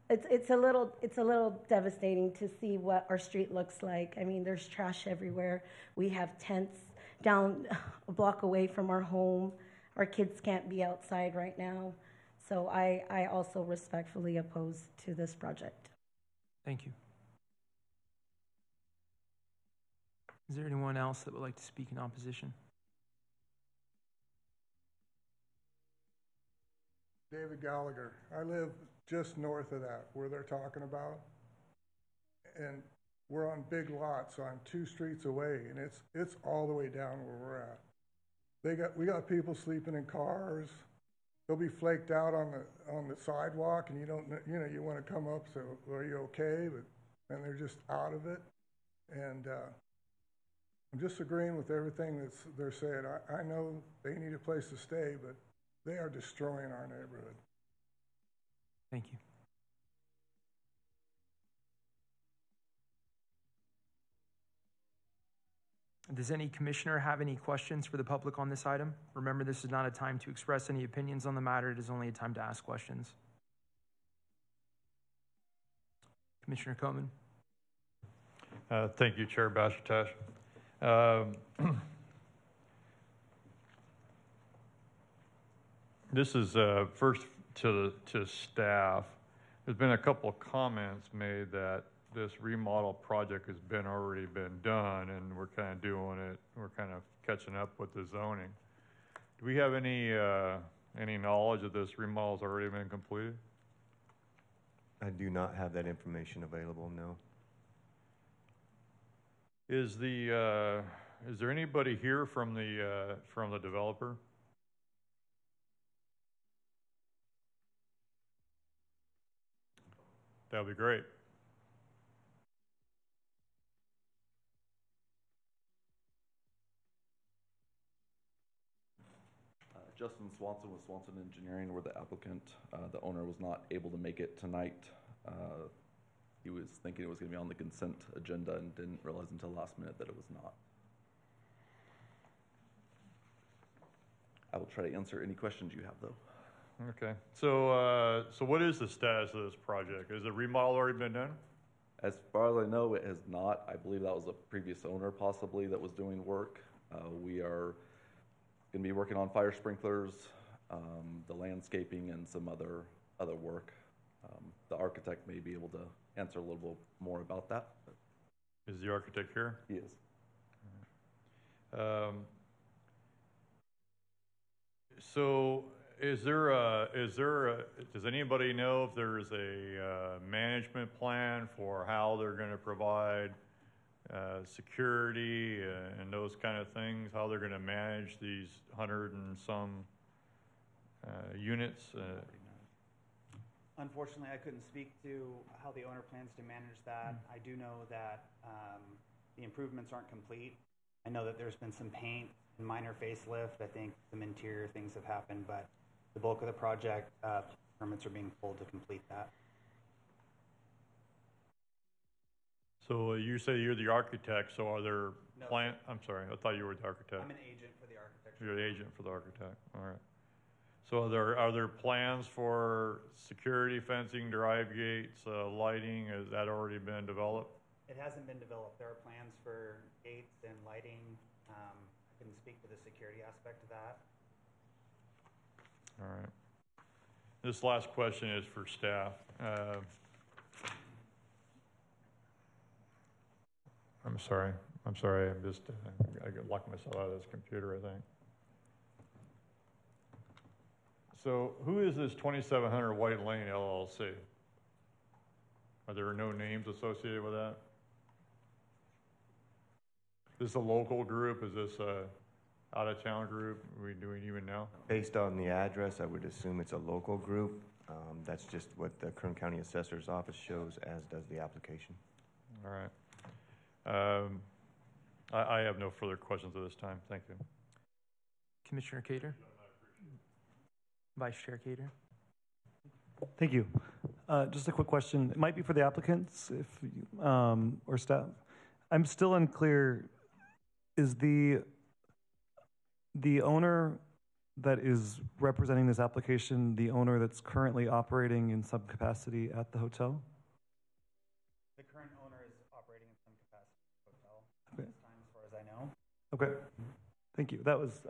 S16: it's a little devastating to see what our street looks like. I mean, there's trash everywhere. We have tents down a block away from our home. Our kids can't be outside right now. So I also respectfully oppose to this project.
S2: Thank you. Is there anyone else that would like to speak in opposition?
S17: David Gallagher. I live just north of that, where they're talking about. And we're on big lots, so I'm 2 streets away, and it's all the way down where we're at. We got people sleeping in cars. They'll be flaked out on the sidewalk, and you want to come up, so are you okay? And they're just out of it. And I'm just agreeing with everything they're saying. I know they need a place to stay, but they are destroying our neighborhood.
S2: Thank you. Does any commissioner have any questions for the public on this item? Remember, this is not a time to express any opinions on the matter. It is only a time to ask questions. Commissioner Coleman.
S7: Thank you, Chair Bashatash. This is first to staff. There's been a couple of comments made that this remodel project has already been done, and we're kind of doing it. We're kind of catching up with the zoning. Do we have any knowledge that this remodel has already been completed?
S8: I do not have that information available, no.
S7: Is there anybody here from the developer? That would be great.
S18: Justin Swanson with Swanson Engineering. We're the applicant. The owner was not able to make it tonight. He was thinking it was going to be on the consent agenda and didn't realize until last minute that it was not. I will try to answer any questions you have, though.
S7: Okay. So what is the status of this project? Has the remodel already been done?
S18: As far as I know, it has not. I believe that was a previous owner possibly that was doing work. We are going to be working on fire sprinklers, the landscaping, and some other work. The architect may be able to answer a little bit more about that.
S7: Is the architect here?
S18: He is.
S7: So does anybody know if there's a management plan for how they're going to provide security and those kind of things, how they're going to manage these 100 and some units?
S19: Unfortunately, I couldn't speak to how the owner plans to manage that. I do know that the improvements aren't complete. I know that there's been some paint and minor facelift. I think some interior things have happened, but the bulk of the project, permits are being pulled to complete that.
S7: So you say you're the architect, so are there
S19: No,
S7: I'm sorry, I thought you were the architect.
S19: I'm an agent for the architect.
S7: You're the agent for the architect, all right. So are there plans for security, fencing, drive gates, lighting? Has that already been developed?
S19: It hasn't been developed. There are plans for gates and lighting. I can speak to the security aspect of that.
S7: All right. This last question is for staff. I'm sorry. I'm just, I locked myself out of this computer, I think. So who is this 2700 White Lane LLC? Are there no names associated with that? Is this a local group? Is this a out-of-town group? Do we even know?
S8: Based on the address, I would assume it's a local group. That's just what the Kern County Assessor's Office shows, as does the application.
S7: All right. I have no further questions at this time. Thank you.
S2: Commissioner Cater? Vice Chair Cater?
S6: Thank you. Just a quick question. It might be for the applicants or staff. I'm still unclear. Is the owner that is representing this application the owner that's currently operating in some capacity at the hotel?
S19: The current owner is operating in some capacity at the hotel at this time, as far as I know.
S6: Okay. Thank you. That was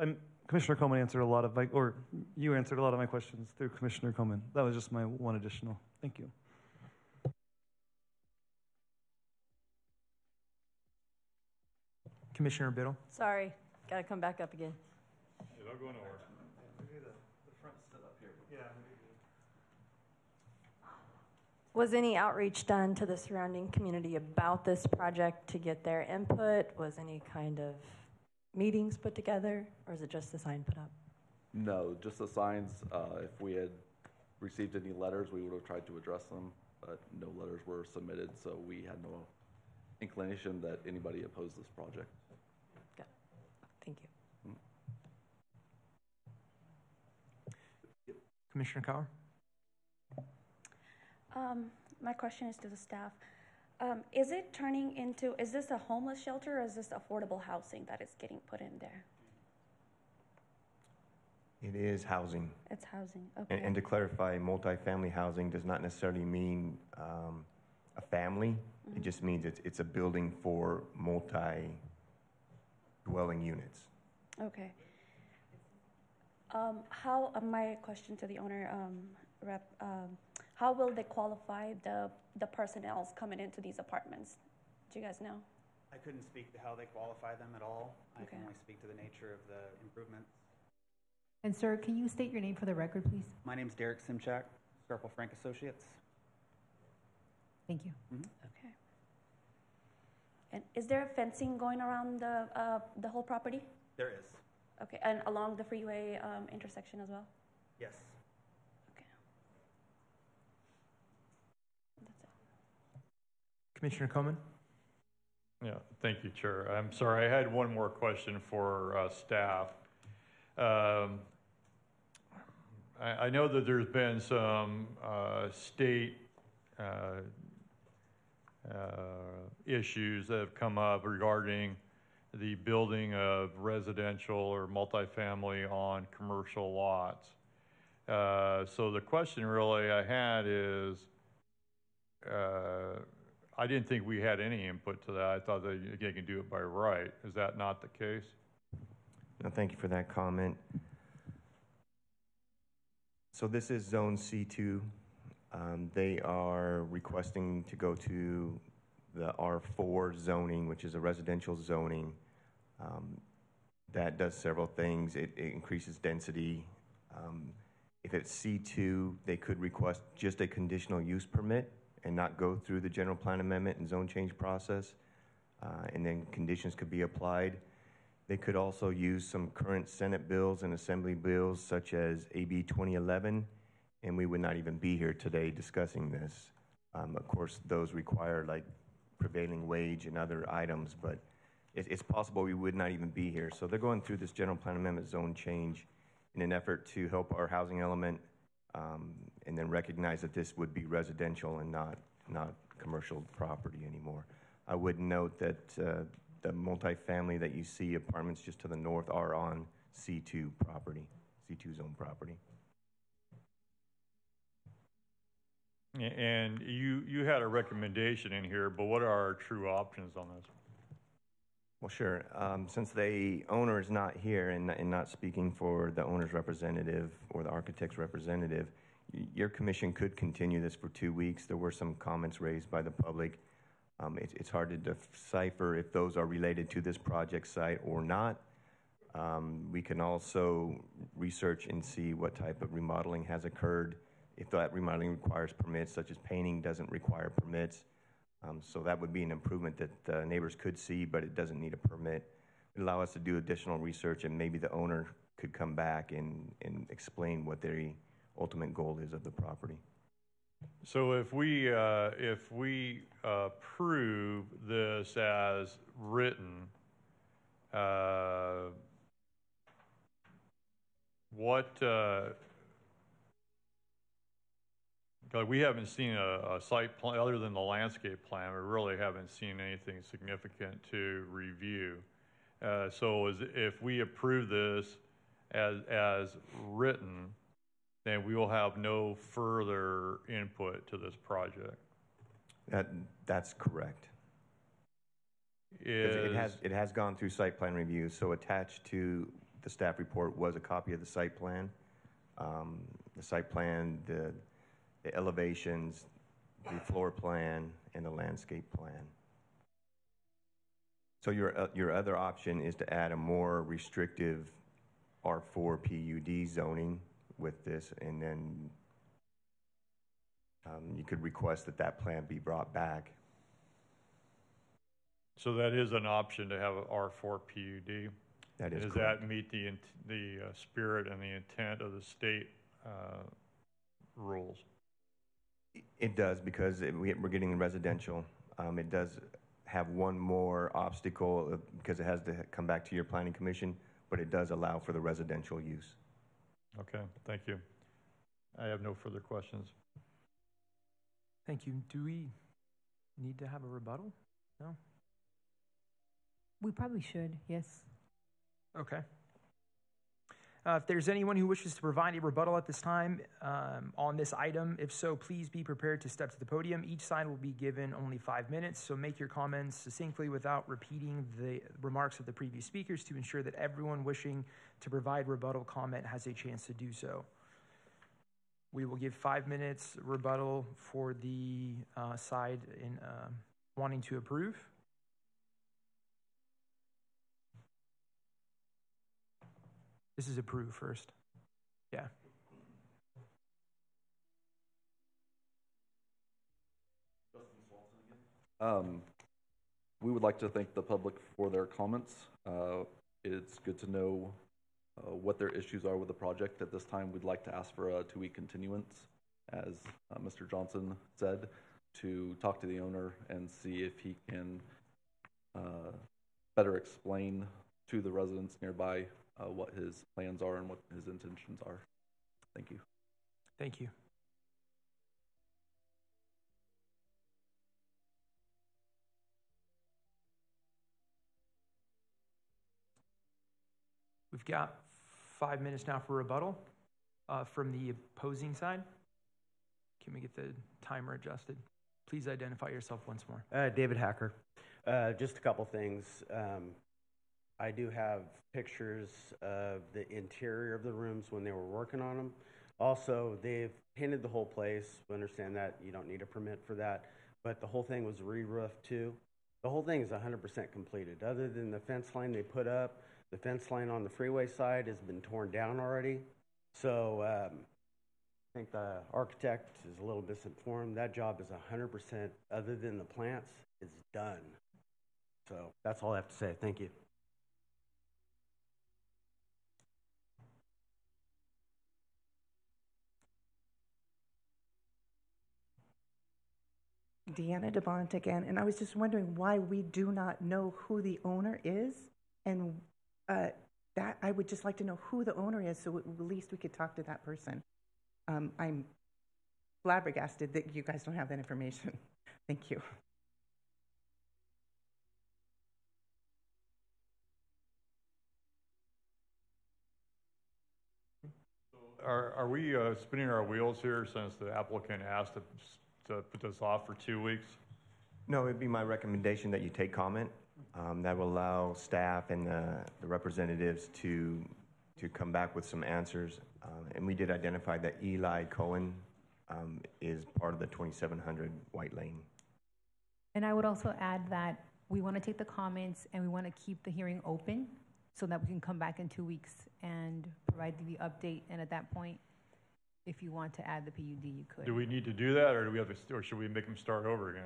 S6: Commissioner Coleman answered a lot of you answered a lot of my questions through Commissioner Coleman. That was just my one additional. Thank you.
S2: Commissioner Biddle?
S4: Sorry, got to come back up again.
S7: I'll go nowhere.
S4: Was any outreach done to the surrounding community about this project to get their input? Was any kind of meetings put together, or is it just the sign put up?
S18: No, just the signs. If we had received any letters, we would have tried to address them, but no letters were submitted, so we had no inclination that anybody opposed this project.
S4: Good. Thank you.
S2: Commissioner Cower?
S20: My question is to the staff. Is this a homeless shelter, or is this affordable housing that is getting put in there?
S8: It is housing.
S20: It's housing, okay.
S8: And to clarify, multifamily housing does not necessarily mean a family.
S20: Mm-hmm.
S8: It just means it's a building for multi-dwelling units.
S20: Okay. My question to the owner, rep, how will they qualify the personnel coming into these apartments? Do you guys know?
S19: I couldn't speak to how they qualify them at all. I
S20: Okay.
S19: can only speak to the nature of the improvements.
S21: And sir, can you state your name for the record, please?
S19: My name's Derek Simchak, Scarpel Frank Associates.
S21: Thank you.
S19: Mm-hmm.
S20: Okay. And is there fencing going around the whole property?
S19: There is.
S20: Okay, and along the freeway intersection as well?
S19: Yes.
S2: Commissioner Coleman?
S7: Yeah, thank you, Chair. I'm sorry, I had one more question for staff. I know that there's been some state issues that have come up regarding the building of residential or multifamily on commercial lots. So the question really I had is, I didn't think we had any input to that. I thought that they can do it by right. Is that not the case?
S8: No, thank you for that comment. So this is Zone C2. They are requesting to go to the R4 zoning, which is a residential zoning. That does several things. It increases density. If it's C2, they could request just a conditional use permit and not go through the general plan amendment and zone change process, and then conditions could be applied. They could also use some current Senate bills and Assembly bills, such as AB 2011, and we would not even be here today discussing this. Of course, those require like prevailing wage and other items, but it's possible we would not even be here. So they're going through this general plan amendment zone change in an effort to help our housing element, and then recognize that this would be residential and not commercial property anymore. I would note that the multifamily that you see, apartments just to the north, are on C2 property, C2 zone property.
S7: And you had a recommendation in here, but what are our true options on this?
S8: Well, sure. Since the owner is not here and not speaking for the owner's representative or the architect's representative, your commission could continue this for 2 weeks. There were some comments raised by the public. It's hard to decipher if those are related to this project site or not. We can also research and see what type of remodeling has occurred. If that remodeling requires permits, such as painting doesn't require permits. So that would be an improvement that the neighbors could see, but it doesn't need a permit. It would allow us to do additional research, and maybe the owner could come back and explain what their ultimate goal is of the property.
S7: So if we approve this as written, we haven't seen a site plan other than the landscape plan. We really haven't seen anything significant to review. So if we approve this as written, then we will have no further input to this project.
S8: That's correct. It has gone through site plan review. So attached to the staff report was a copy of the site plan. The site plan, the elevations, the floor plan, and the landscape plan. So your other option is to add a more restrictive R4 PUD zoning with this, and then you could request that plan be brought back.
S7: So that is an option to have an R4 PUD.
S8: That is
S7: Does
S8: correct.
S7: that meet the spirit and the intent of the state rules?
S8: It does, because we're getting residential. It does have one more obstacle because it has to come back to your planning commission, but it does allow for the residential use.
S7: Okay, thank you. I have no further questions.
S2: Thank you. Do we need to have a rebuttal? No?
S21: We probably should, yes.
S2: Okay. If there's anyone who wishes to provide a rebuttal at this time on this item, if so, please be prepared to step to the podium. Each side will be given only 5 minutes, so make your comments succinctly without repeating the remarks of the previous speakers to ensure that everyone wishing to provide rebuttal comment has a chance to do so. We will give 5 minutes rebuttal for the side in wanting to approve. This is approve first. Yeah.
S18: We would like to thank the public for their comments. It's good to know what their issues are with the project. At this time, we'd like to ask for a 2-week continuance, as Mr. Johnson said, to talk to the owner and see if he can better explain to the residents nearby what his plans are and what his intentions are. Thank you.
S2: Thank you. We've got 5 minutes now for rebuttal from the opposing side. Can we get the timer adjusted? Please identify yourself once more.
S12: David Hacker. Just a couple things. I do have pictures of the interior of the rooms when they were working on them. Also, they've painted the whole place. We understand that you don't need a permit for that, but the whole thing was re-roofed too. The whole thing is 100% completed. Other than the fence line they put up, the fence line on the freeway side has been torn down already. So I think the architect is a little misinformed. That job is 100%, other than the plants, is done. So that's all I have to say. Thank you.
S9: Deanna DeBont again, and I was just wondering why we do not know who the owner is, and that I would just like to know who the owner is, so at least we could talk to that person. I'm flabbergasted that you guys don't have that information. Thank you.
S7: Are we spinning our wheels here since the applicant asked to to put this off for 2 weeks?
S8: No, it'd be my recommendation that you take comment. That will allow staff and the representatives to come back with some answers. And we did identify that Eli Cohen is part of the 2700 White Lane.
S21: And I would also add that we want to take the comments and we want to keep the hearing open so that we can come back in 2 weeks and provide the update. And at that point, if you want to add the PUD, you could.
S7: Do we need to do that, or do we have to, or should we make them start over again?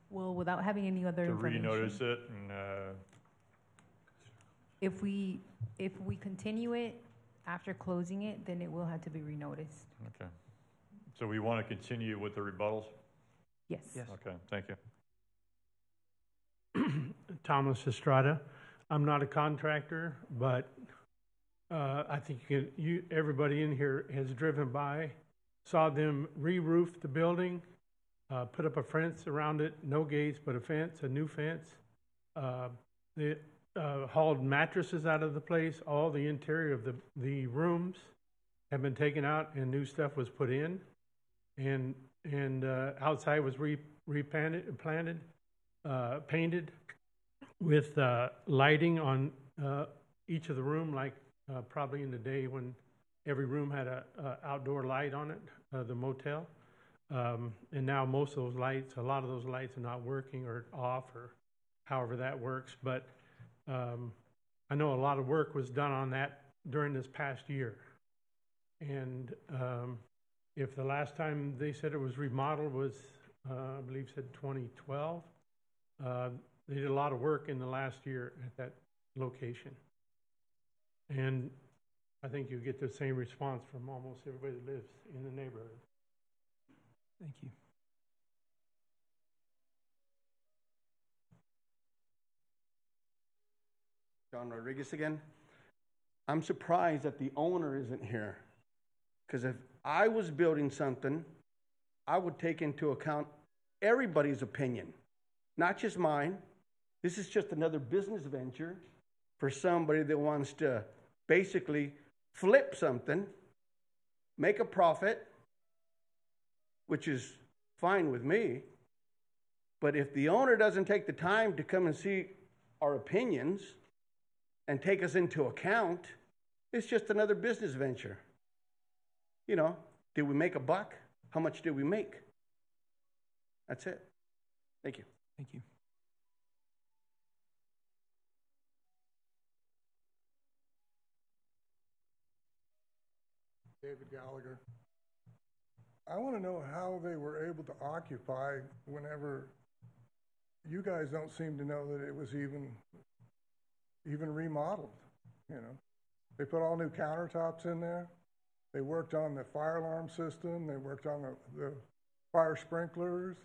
S21: Well, without having any other
S7: To
S21: information.
S7: renotice it and,
S21: If we continue it after closing it, then it will have to be renoticed.
S7: okay. So we want to continue with the rebuttals?
S21: Yes.
S7: Okay, thank you.
S11: Thomas Estrada. I'm not a contractor, but I think everybody in here has driven by, saw them re-roof the building, put up a fence around it, no gates, but a fence, a new fence. They hauled mattresses out of the place. All the interior of the rooms have been taken out and new stuff was put in. And outside was painted with lighting on each of the room, like probably in the day when every room had a outdoor light on it, the motel. And now most of those lights, a lot of those lights are not working or off or however that works. But I know a lot of work was done on that during this past year. And if the last time they said it was remodeled was, I believe said 2012, they did a lot of work in the last year at that location. And I think you get the same response from almost everybody that lives in the neighborhood.
S2: Thank you.
S5: John Rodriguez again. I'm surprised that the owner isn't here. Because if I was building something, I would take into account everybody's opinion, not just mine. This is just another business venture for somebody that wants to basically flip something, make a profit, which is fine with me. But if the owner doesn't take the time to come and see our opinions and take us into account, it's just another business venture. You know, did we make a buck? How much did we make? That's it. Thank you.
S2: Thank you.
S17: David Gallagher. I want to know how they were able to occupy whenever you guys don't seem to know that it was even remodeled. You know, they put all new countertops in there. They worked on the fire alarm system. They worked on the fire sprinklers.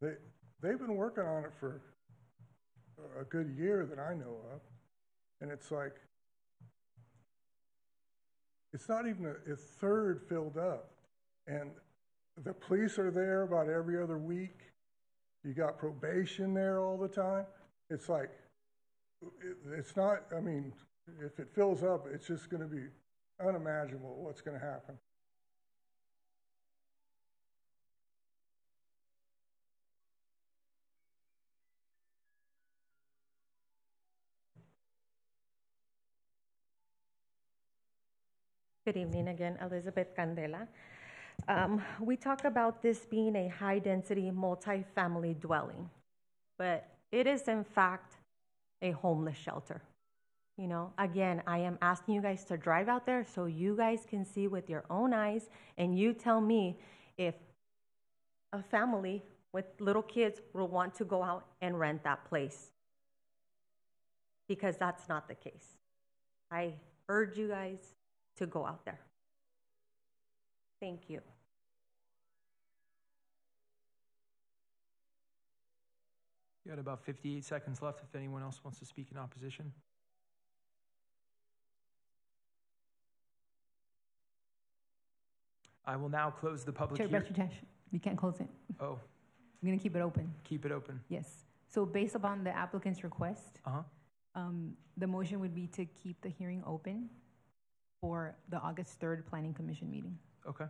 S17: They've been working on it for a good year that I know of, and it's like it's not even a third filled up, and the police are there about every other week. You got probation there all the time. It's like it's not. I mean, if it fills up, it's just going to be unimaginable what's going to happen.
S13: Good evening again, Elizabeth Candela. We talk about this being a high-density multi-family dwelling, but it is in fact a homeless shelter. You know, again, I am asking you guys to drive out there so you guys can see with your own eyes, and you tell me if a family with little kids will want to go out and rent that place, because that's not the case. I urge you guys to go out there. Thank you.
S2: You got about 58 seconds left if anyone else wants to speak in opposition. I will now close the public
S21: Chair
S2: hearing.
S21: Bertrand, we can't close it.
S2: Oh,
S21: I'm going to keep it open.
S2: keep it open.
S21: Yes. So based upon the applicant's request, the motion would be to keep the hearing open for the August 3rd Planning Commission meeting.
S2: Okay.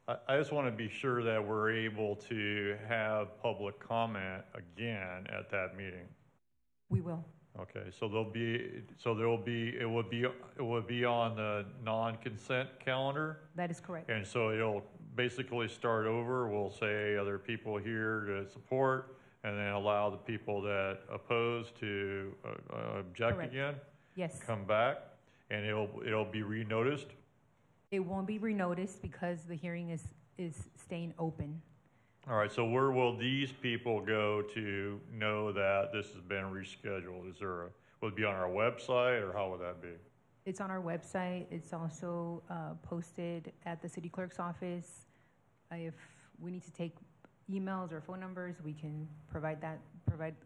S7: I just want to be sure that we're able to have public comment again at that meeting.
S21: We will.
S7: Okay, so it will be on the non-consent calendar?
S21: That is correct.
S7: And so it'll basically start over. We'll say other people here to support, and then allow the people that oppose to object
S21: Correct.
S7: again.
S21: Yes.
S7: Come back, and it'll be renoticed.
S21: It won't be renoticed because the hearing is staying open.
S7: All right, so where will these people go to know that this has been rescheduled? Will it be on our website, or how would that be?
S21: It's on our website. It's also posted at the city clerk's office. If we need to take emails or phone numbers, we can provide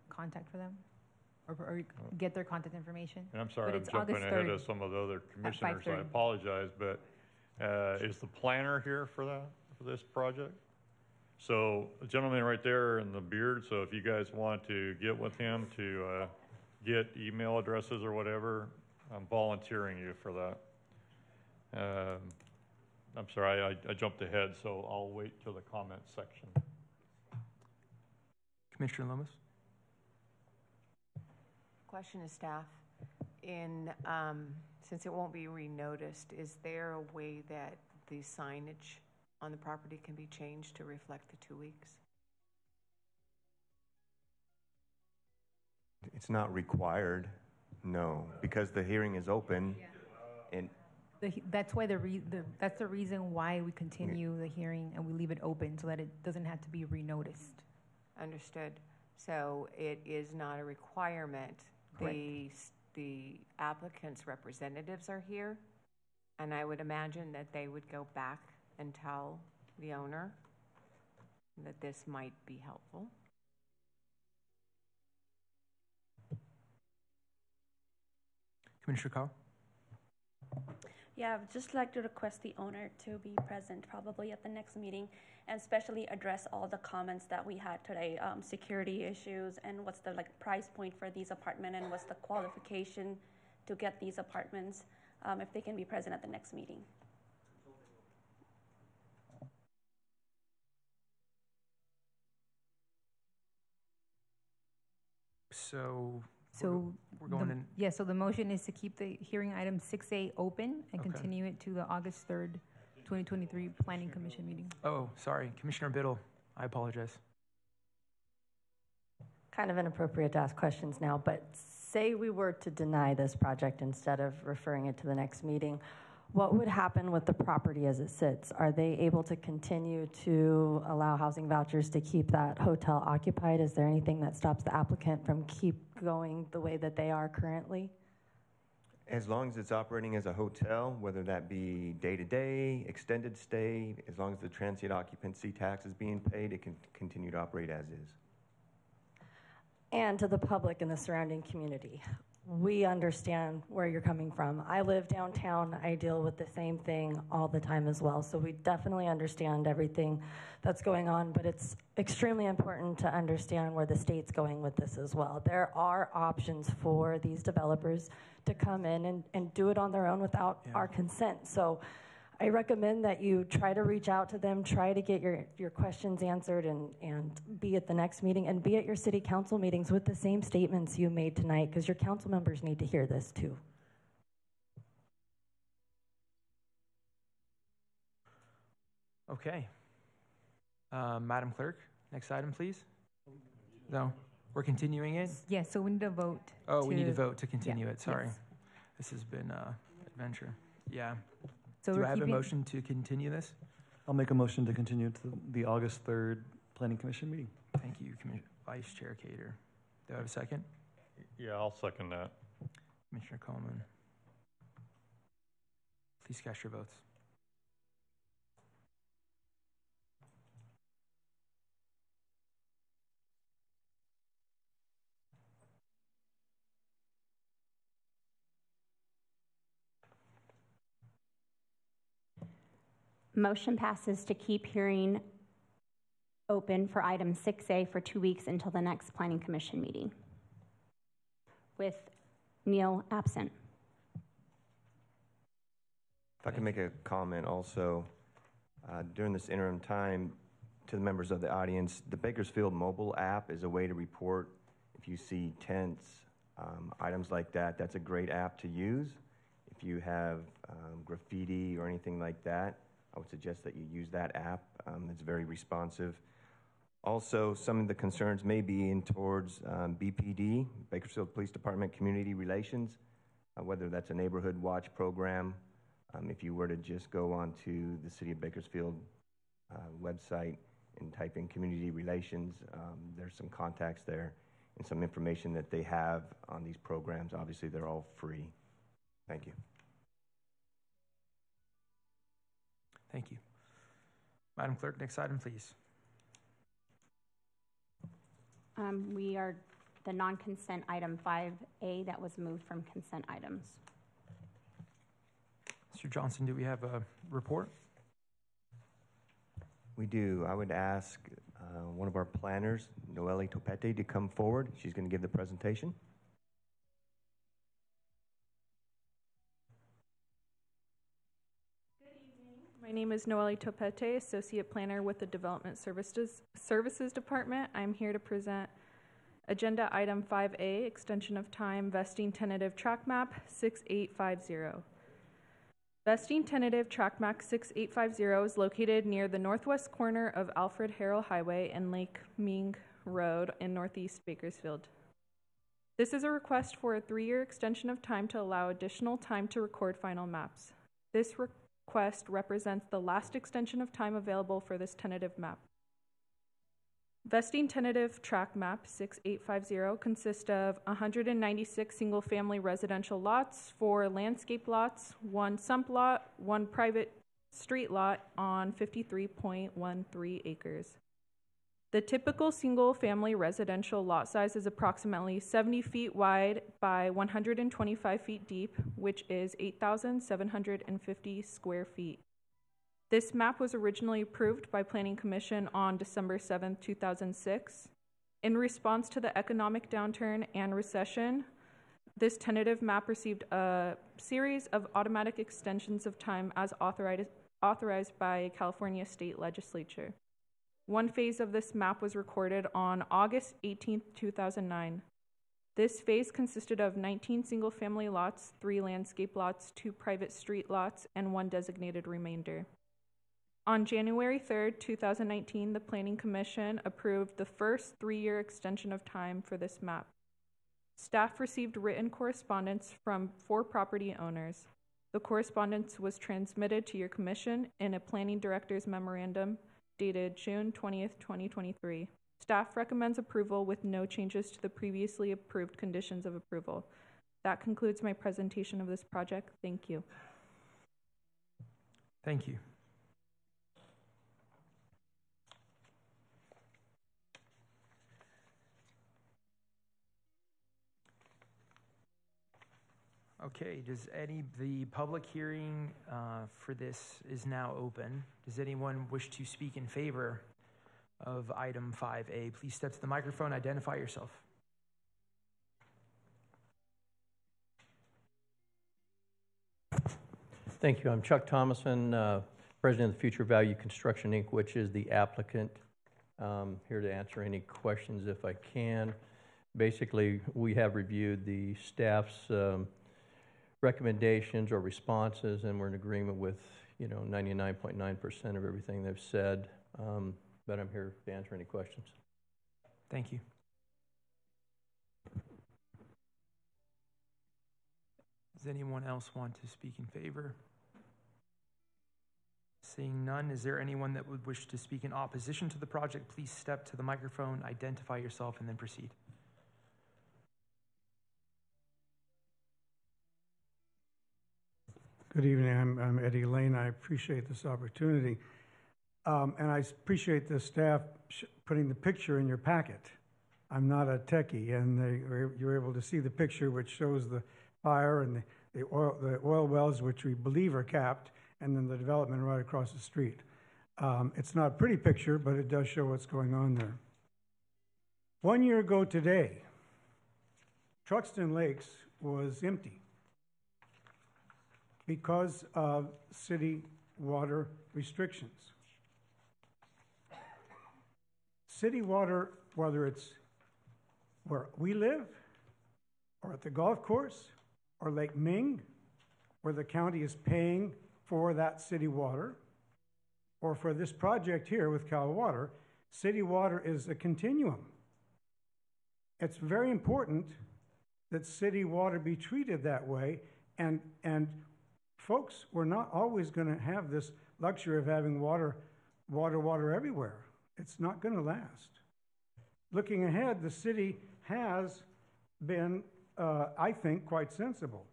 S21: contact for them, or get their contact information.
S7: And I'm sorry,
S21: But
S7: I'm
S21: it's
S7: jumping
S21: August
S7: ahead
S21: 3rd
S7: of some of the other commissioners. I
S21: 5:30.
S7: apologize, but is the planner here for this project? So the gentleman right there in the beard, so if you guys want to get with him to get email addresses or whatever, I'm volunteering you for that. I'm sorry, I jumped ahead, so I'll wait till the comment section.
S2: Commissioner Lomas?
S1: Question to staff. Since it won't be renoticed, is there a way that the signage on the property can be changed to reflect the 2 weeks?
S8: It's not required, no, because the hearing is open, and
S21: That's why that's the reason why we continue the hearing and we leave it open so that it doesn't have to be renoticed.
S1: Understood. So it is not a requirement. The applicant's representatives are here, and I would imagine that they would go back and tell the owner that this might be helpful.
S2: Commissioner Carl?
S20: Yeah, I'd just like to request the owner to be present probably at the next meeting and especially address all the comments that we had today, security issues and what's the price point for these apartments and what's the qualification to get these apartments, if they can be present at the next meeting.
S2: So we're
S21: the,
S2: going in.
S21: Yeah, so the motion is to keep the hearing item 6A open and
S2: Okay.
S21: continue it to the August 3rd, 2023 Planning Commission meeting.
S2: Oh, sorry, Commissioner Biddle, I apologize.
S4: Kind of inappropriate to ask questions now, but say we were to deny this project instead of referring it to the next meeting, what would happen with the property as it sits? Are they able to continue to allow housing vouchers to keep that hotel occupied? Is there anything that stops the applicant from keep going the way that they are currently?
S8: as long as it's operating as a hotel, whether that be day-to-day, extended stay, as long as the transient occupancy tax is being paid, it can continue to operate as is.
S4: And to the public in the surrounding community, we understand where you're coming from. I live downtown. I deal with the same thing all the time as well. So we definitely understand everything that's going on, but it's extremely important to understand where the state's going with this as well. There are options for these developers to come in and do it on their own without our consent. So I recommend that you try to reach out to them, try to get your questions answered, and be at the next meeting, and be at your city council meetings with the same statements you made tonight, because your council members need to hear this too.
S2: Okay. Madam Clerk, next item, please. No, we're continuing it?
S21: Yes, so we need to vote.
S2: Oh, we need to vote to continue
S21: yeah,
S2: it, sorry.
S21: yes.
S2: This has been an adventure. Yeah.
S21: So
S2: Do
S21: we're
S2: I have a
S21: keeping-
S2: motion to continue this?
S6: I'll make a motion to continue to the August 3rd Planning Commission meeting.
S2: Thank you, Vice Chair Cater. Do I have a second?
S7: Yeah, I'll second that.
S2: Commissioner Coleman. Please cast your votes.
S3: Motion passes to keep hearing open for item 6A for 2 weeks until the next Planning Commission meeting, with Neil absent.
S8: If I can make a comment also, During this interim time, to the members of the audience, the Bakersfield mobile app is a way to report if you see tents, items like that. That's a great app to use. If you have graffiti or anything like that, I would suggest that you use that app. It's very responsive. Also, some of the concerns may be in towards BPD, Bakersfield Police Department Community Relations, whether that's a neighborhood watch program. If you were to just go onto the City of Bakersfield website and type in community relations, there's some contacts there and some information that they have on these programs. Obviously, they're all free. Thank you.
S2: Thank you. Madam Clerk, next item, please.
S3: We are the non-consent item 5A that was moved from consent items.
S2: Mr. Johnson, do we have a report?
S8: We do. I would ask one of our planners, Noelle Topete, to come forward. She's going to give the presentation.
S10: My name is Noelle Topete, Associate Planner with the Development Services Department. I'm here to present Agenda Item 5A, Extension of Time, Vesting Tentative Track Map 6850. Vesting Tentative Track Map 6850 is located near the northwest corner of Alfred Harrell Highway and Lake Ming Road in northeast Bakersfield. This is a request for a 3-year extension of time to allow additional time to record final maps. This request represents the last extension of time available for this tentative map. Vesting Tentative Track Map 6850 consists of 196 single-family residential lots, 4 landscape lots, 1 sump lot, 1 private street lot on 53.13 acres. The typical single-family residential lot size is approximately 70 feet wide by 125 feet deep, which is 8,750 square feet. This map was originally approved by Planning Commission on December 7, 2006. In response to the economic downturn and recession, this tentative map received a series of automatic extensions of time as authorized by California State Legislature. One phase of this map was recorded on August 18, 2009. This phase consisted of 19 single-family lots, 3 landscape lots, 2 private street lots, and 1 designated remainder. On January 3, 2019, the Planning Commission approved the first 3-year extension of time for this map. Staff received written correspondence from 4 property owners. The correspondence was transmitted to your commission in a Planning Director's Memorandum dated June 20, 2023. Staff recommends approval with no changes to the previously approved conditions of approval. That concludes my presentation of this project. Thank you.
S2: Thank you. Okay, the public hearing for this is now open. Does anyone wish to speak in favor of item 5A? Please step to the microphone, identify yourself.
S22: Thank you. I'm Chuck Thomason, President of Future Value Construction, Inc., which is the applicant. Here to answer any questions if I can. Basically, we have reviewed the staff's recommendations or responses, and we're in agreement with 99.9% of everything they've said. But I'm here to answer any questions.
S2: Thank you. Does anyone else want to speak in favor? Seeing none, is there anyone that would wish to speak in opposition to the project? Please step to the microphone, identify yourself, and then proceed.
S23: Good evening. I'm Eddie Lane. I appreciate this opportunity. And I appreciate the staff putting the picture in your packet. I'm not a techie, and you're able to see the picture which shows the fire and the oil wells, which we believe are capped, and then the development right across the street. It's not a pretty picture, but it does show what's going on there. 1 year ago today, Truxton Lakes was empty because of city water restrictions. city water, whether it's where we live, or at the golf course, or Lake Ming, where the county is paying for that city water, or for this project here with Cal Water, city water is a continuum. It's very important that city water be treated that way, and folks, we're not always going to have this luxury of having water everywhere. It's not going to last. Looking ahead, the city has been, I think, quite sensible.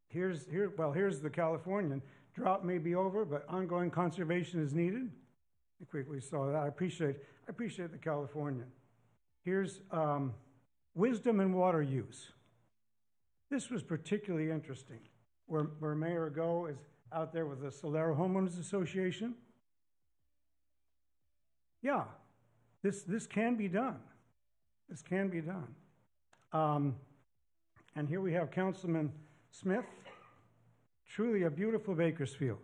S23: Here's the Californian. Drought may be over, but ongoing conservation is needed. I think we saw that. I appreciate the Californian. Here's wisdom in water use. This was particularly interesting, where Mayor Go is out there with the Solera Homeowners Association. Yeah, this can be done. This can be done. And here we have Councilman Smith, truly a beautiful Bakersfield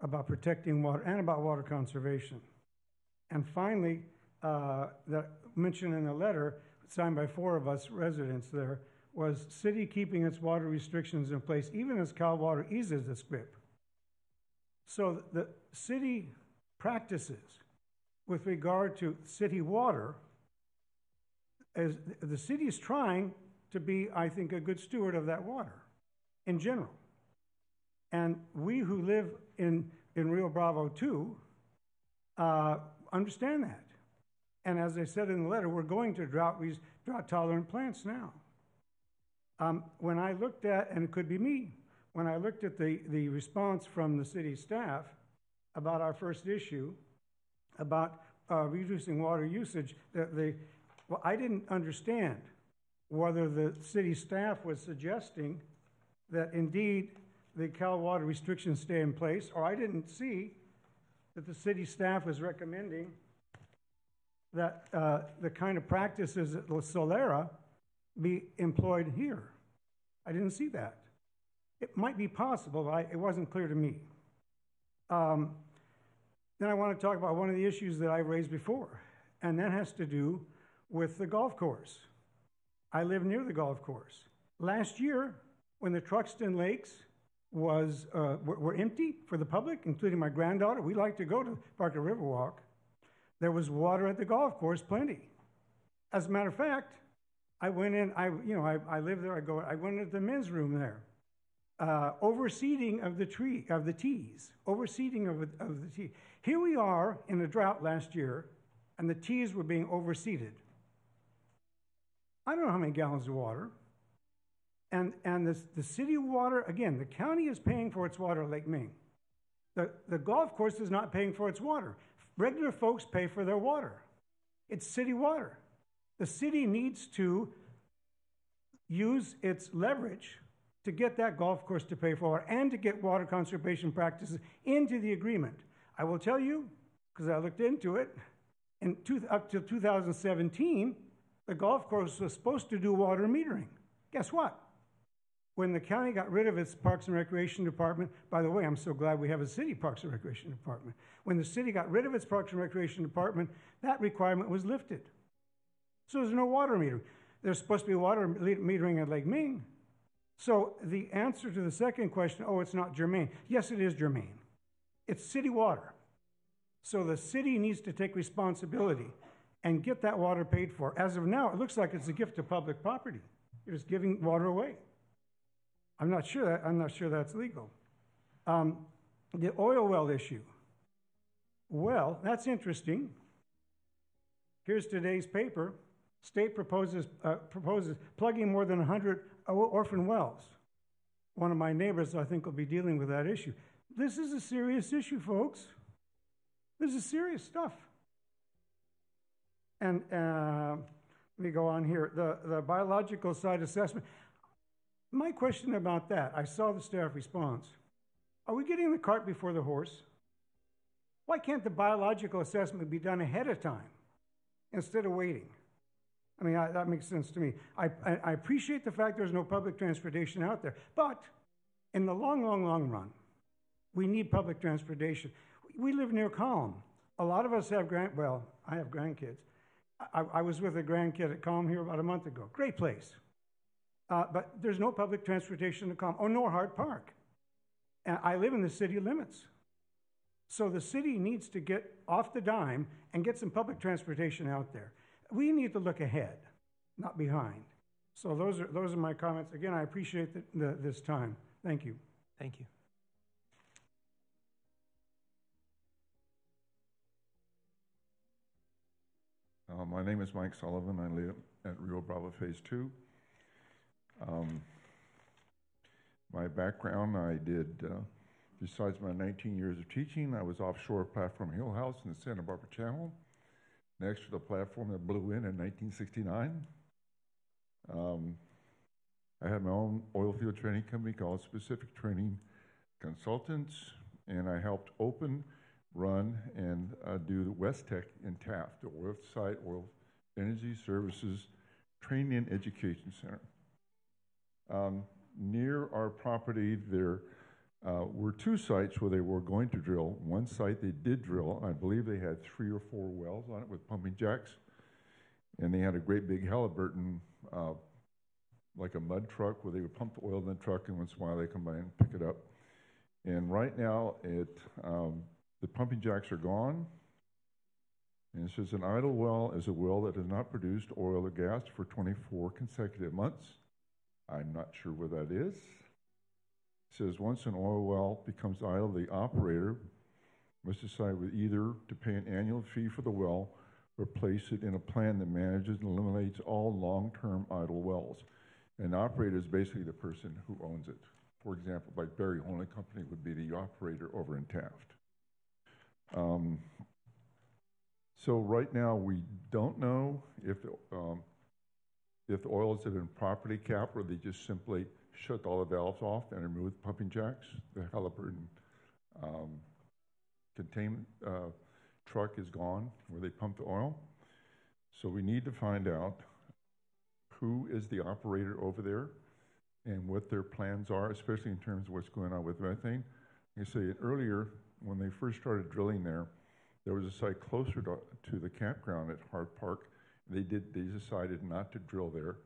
S23: about protecting water and about water conservation. And finally, that mentioned in the letter signed by 4 of us residents there was city keeping its water restrictions in place even as Cal Water eases its grip. So the city practices with regard to city water, as the city is trying to be, I think, a good steward of that water in general. And we who live in Rio Bravo 2 understand that. And as I said in the letter, we're going to drought-tolerant plants now. When I looked at, and it could be me, when I looked at the response from the city staff about our first issue, about reducing water usage, I didn't understand whether the city staff was suggesting that indeed the Cal Water restrictions stay in place, or I didn't see that the city staff was recommending that the kind of practices at La Solera be employed here. I didn't see that. It might be possible, but it wasn't clear to me. Then I want to talk about one of the issues that I raised before, and that has to do with the golf course. I live near the golf course. Last year, when the Truxton Lakes were empty for the public, including my granddaughter, we like to go to Parker Riverwalk. There was water at the golf course, plenty. As a matter of fact, I went in. I live there. I went into the men's room there. Overseeding of the tees. Overseeding of the tees. Here we are in a drought last year, and the tees were being overseeded. I don't know how many gallons of water. And the city water, again, the county is paying for its water at Lake Ming. The golf course is not paying for its water. Regular folks pay for their water. It's city water. The city needs to use its leverage to get that golf course to pay for it and to get water conservation practices into the agreement. I will tell you, because I looked into it, up to 2017, the golf course was supposed to do water metering. Guess what? When the county got rid of its Parks and Recreation Department, by the way, I'm so glad we have a city Parks and Recreation Department. When the city got rid of its Parks and Recreation Department, that requirement was lifted. So there's no water metering. There's supposed to be water metering at Lake Ming. So the answer to the second question, it's not germane. Yes, it is germane. It's city water. So the city needs to take responsibility and get that water paid for. As of now, it looks like it's a gift to public property. You're just giving water away. I'm not sure that's legal. The oil well issue. Well, that's interesting. Here's today's paper. State proposes plugging more than 100 orphan wells. One of my neighbors, I think, will be dealing with that issue. This is a serious issue, folks. This is serious stuff. And let me go on here. The biological site assessment. My question about that, I saw the staff response. Are we getting the cart before the horse? Why can't the biological assessment be done ahead of time instead of waiting? I mean, that makes sense to me. I appreciate the fact there's no public transportation out there, but in the long run, we need public transportation. We live near Calm. A lot of us have I have grandkids. I was with a grandkid at Calm here about a month ago. Great place. But there's no public transportation to Calm, or Norhart Park. And I live in the city limits. So the city needs to get off the dime and get some public transportation out there. We need to look ahead, not behind. So those are my comments. Again, I appreciate this time. Thank you.
S2: Thank you.
S14: My name is Mike Sullivan. I live at Rio Bravo Phase 2. My background, I did, besides my 19 years of teaching, I was offshore Platform Hill House in the Santa Barbara Channel, next to the platform that blew in 1969. I had my own oil field training company called Specific Training Consultants, and I helped open, run, and do the West Tech in Taft, the Oil Site Oil Energy Services Training and Education Center. Near our property, there were two sites where they were going to drill. One site they did drill. I believe they had 3 or 4 wells on it with pumping jacks. And they had a great big Halliburton, like a mud truck, where they would pump the oil in the truck, and once in a while they come by and pick it up. And right now, the pumping jacks are gone. And it says an idle well is a well that has not produced oil or gas for 24 consecutive months. I'm not sure what that is. It says once an oil well becomes idle, the operator must decide with either to pay an annual fee for the well or place it in a plan that manages and eliminates all long-term idle wells. An operator is basically the person who owns it. For example, like Barry Holding Company would be the operator over in Taft. So right now we don't know if the oil is at a property cap, or they just simply shut all the valves off and remove the pumping jacks. The Halliburton containment truck is gone where they pump the oil. So we need to find out who is the operator over there and what their plans are, especially in terms of what's going on with methane. You say earlier, when they first started drilling there was a site closer to the campground at Hart Park. They decided not to drill there,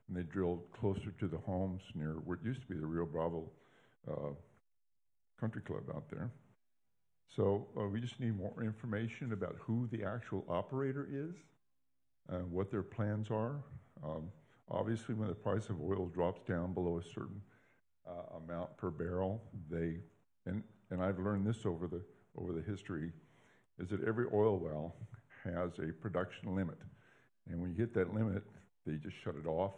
S14: and they drilled closer to the homes near what used to be the Rio Bravo Country Club out there. So we just need more information about who the actual operator is, what their plans are. Obviously, when the price of oil drops down below a certain amount per barrel, and I've learned this over the history, is that every oil well has a production limit. And when you hit that limit, they just shut it off.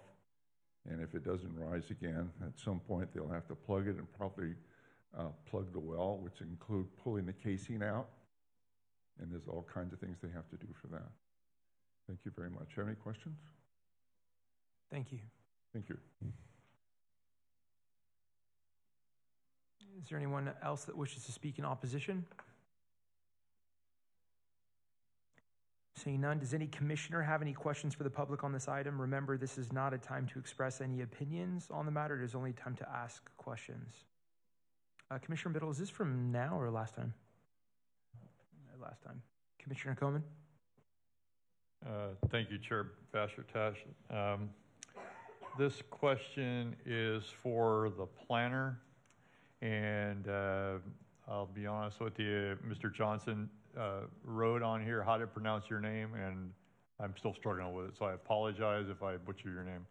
S14: And if it doesn't rise again, at some point they'll have to plug it and probably plug the well, which include pulling the casing out. And there's all kinds of things they have to do for that. Thank you very much. Have any questions?
S2: Thank you.
S14: Thank you.
S2: Is there anyone else that wishes to speak in opposition? Seeing none, does any commissioner have any questions for the public on this item? Remember, this is not a time to express any opinions on the matter. It is only time to ask questions. Commissioner Biddle, is this from now or last time? Last time. Commissioner Coleman?
S7: Thank you, Chair Basher-Tash. This question is for the planner, and I'll be honest with you, Mr. Johnson wrote on here how to pronounce your name, and I'm still struggling with it, so I apologize if I butcher your name.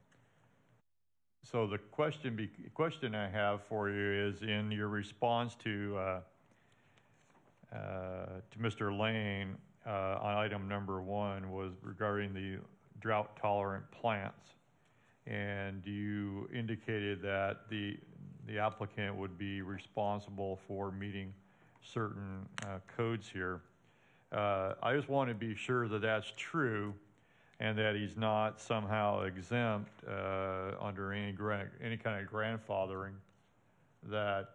S7: So the question I have for you is, in your response to Mr. Lane on item number 1 was regarding the drought-tolerant plants, and you indicated that the applicant would be responsible for meeting certain codes here. I just want to be sure that that's true, and that he's not somehow exempt under any kind of grandfathering, that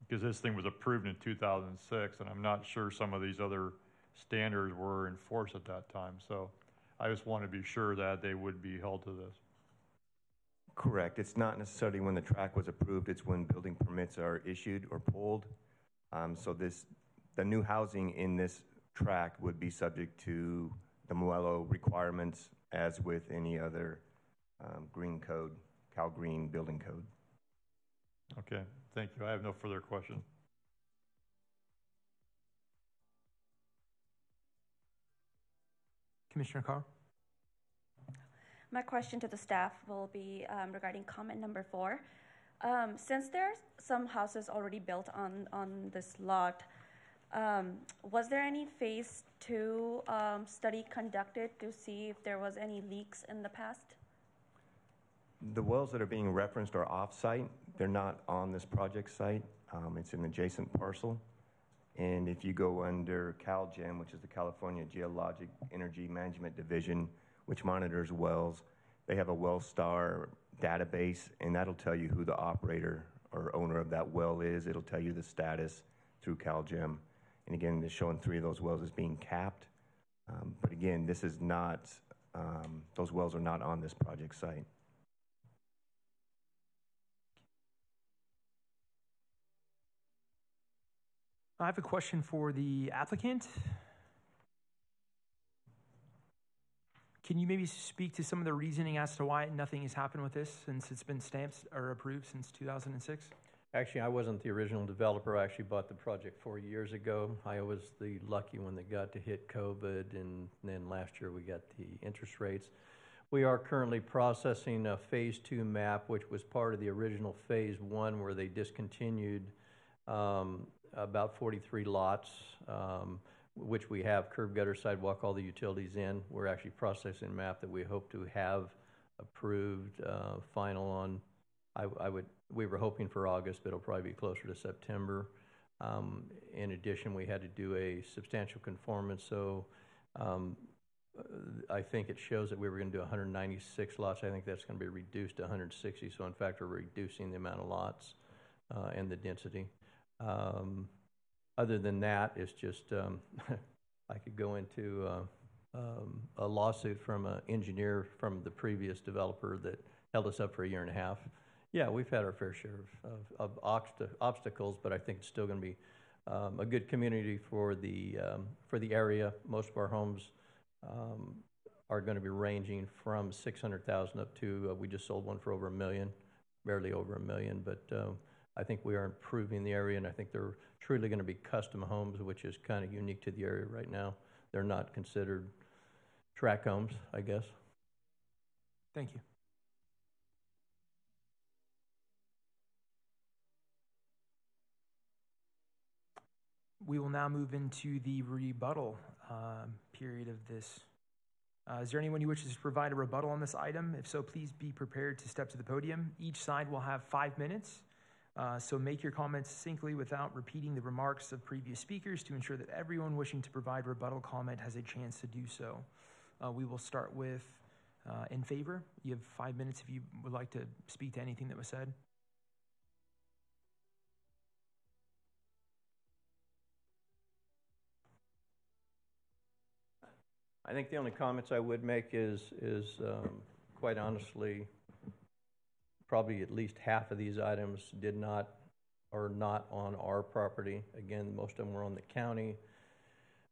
S7: because this thing was approved in 2006, and I'm not sure some of these other standards were enforced at that time. So I just want to be sure that they would be held to this.
S8: Correct. It's not necessarily when the track was approved, it's when building permits are issued or pulled. So the new housing in this track would be subject to the Moello requirements as with any other green code, Cal Green building code.
S7: Okay, thank you. I have no further questions.
S2: Commissioner Carr?
S20: My question to the staff will be regarding comment number 4. Since there's some houses already built on this lot, was there any phase 2 study conducted to see if there was any leaks in the past?
S8: The wells that are being referenced are off-site. They're not on this project site. It's an adjacent parcel. And if you go under CalGEM, which is the California Geologic Energy Management Division, which monitors wells, they have a WellStar database, and that'll tell you who the operator or owner of that well is. It'll tell you the status through CalGEM. And again, they're showing 3 of those wells as being capped. But again, this is not, those wells are not on this project site.
S2: I have a question for the applicant. Can you maybe speak to some of the reasoning as to why nothing has happened with this since it's been stamped or approved since 2006?
S22: Actually, I wasn't the original developer. I actually bought the project 4 years ago. I was the lucky one that got to hit COVID, and then last year we got the interest rates. We are currently processing a phase 2 map, which was part of the original phase 1 where they discontinued about 43 lots, which we have curb, gutter, sidewalk, all the utilities in. We're actually processing a map that we hope to have approved final on. We were hoping for August, but it'll probably be closer to September. In addition, we had to do a substantial conformance, so I think it shows that we were going to do 196 lots. I think that's going to be reduced to 160, so in fact we're reducing the amount of lots and the density. Other than that, it's just I could go into a lawsuit from an engineer from the previous developer that held us up for 1.5 years. Yeah, we've had our fair share of obstacles, but I think it's still going to be a good community for the area. Most of our homes are going to be ranging from $600,000 up to we just sold one for over $1 million, barely over $1 million, but I think we are improving the area, and I think they're truly going to be custom homes, which is kind of unique to the area right now. They're not considered tract homes, I guess.
S2: Thank you. We will now move into the rebuttal period of this. Is there anyone who wishes to provide a rebuttal on this item? If so, please be prepared to step to the podium. Each side will have 5 minutes. So make your comments succinctly without repeating the remarks of previous speakers to ensure that everyone wishing to provide rebuttal comment has a chance to do so. We will start with in favor. You have 5 minutes if you would like to speak to anything that was said.
S22: I think the only comments I would make is quite honestly, probably at least half of these items are not on our property. Again, most of them were on the county.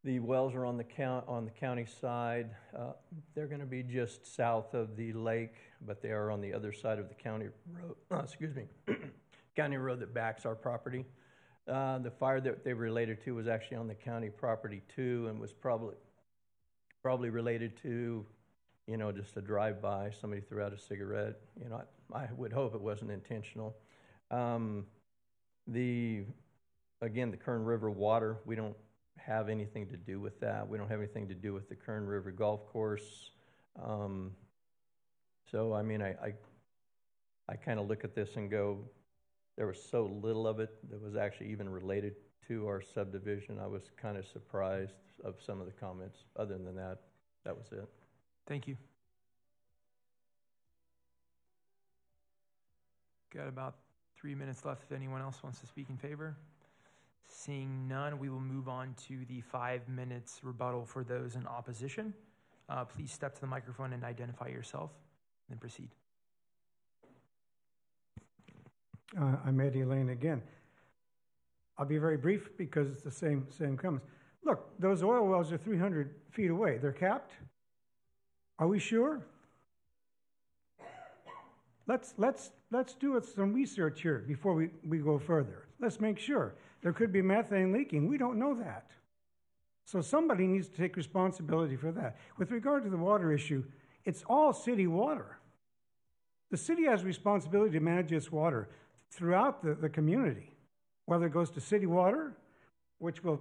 S22: The wells are on the county side. They're going to be just south of the lake, but they are on the other side of the county road. Excuse me, county road that backs our property. The fire that they related to was actually on the county property too, and was probably related to, just a drive-by. Somebody threw out a cigarette. I would hope it wasn't intentional. The Kern River water, we don't have anything to do with that. We don't have anything to do with the Kern River Golf Course. So, I mean, I kind of look at this and go, there was so little of it that was actually even related to our subdivision. I was kind of surprised of some of the comments. Other than that, that was it.
S2: Thank you. Got about 3 minutes left if anyone else wants to speak in favor. Seeing none, we will move on to the 5 minutes rebuttal for those in opposition. Please step to the microphone and identify yourself, and then proceed.
S23: I'm Eddie Lane again. I'll be very brief because it's the same comments. Look, those oil wells are 300 feet away. They're capped? Are we sure? Let's do some research here before we go further. Let's make sure. There could be methane leaking. We don't know that. So somebody needs to take responsibility for that. With regard to the water issue, it's all city water. The city has responsibility to manage its water throughout the community, whether it goes to city water, which will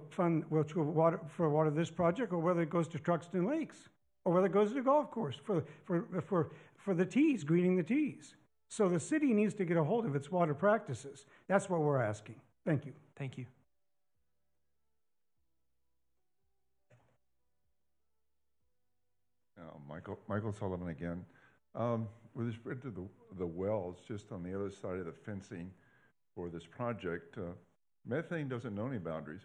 S23: water this project, or whether it goes to Truxton Lakes, or whether it goes to the golf course for the tees, greening the tees. So the city needs to get a hold of its water practices. That's what we're asking. Thank you.
S2: Thank you.
S14: Michael Sullivan again. With respect to the wells, just on the other side of the fencing for this project, methane doesn't know any boundaries.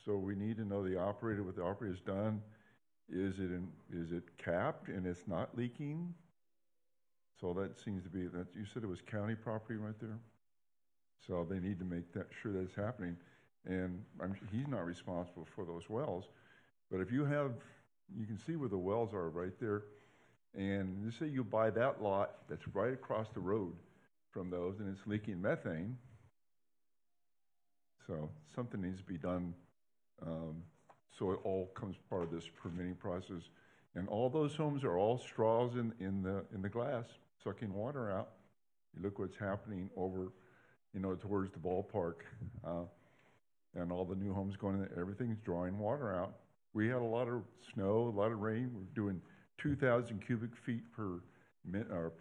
S14: So we need to know the operator, what the operator's done. Is it capped and it's not leaking? So that seems to be, that you said it was county property right there? So they need to make sure that's happening. And he's not responsible for those wells. But if you can see where the wells are right there. And just say you buy that lot that's right across the road from those and it's leaking methane. So something needs to be done so it all comes part of this permitting process. And all those homes are all straws in the glass, sucking water out. You look what's happening over, towards the ballpark. And all the new homes going in, everything's drawing water out. We had a lot of snow, a lot of rain. We're doing 2,000 cubic feet per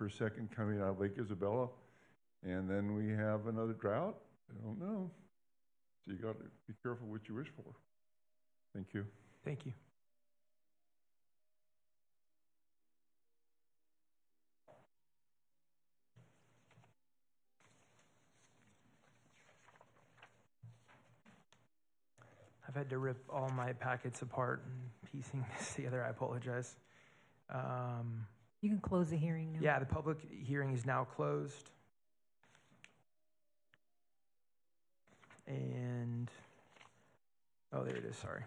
S14: second coming out of Lake Isabella. And then we have another drought. I don't know. So you got to be careful what you wish for. Thank you.
S2: Thank you. I've had to rip all my packets apart and piecing this together. I apologize.
S21: You can close the hearing now.
S2: Yeah, the public hearing is now closed. And, oh, there it is, sorry.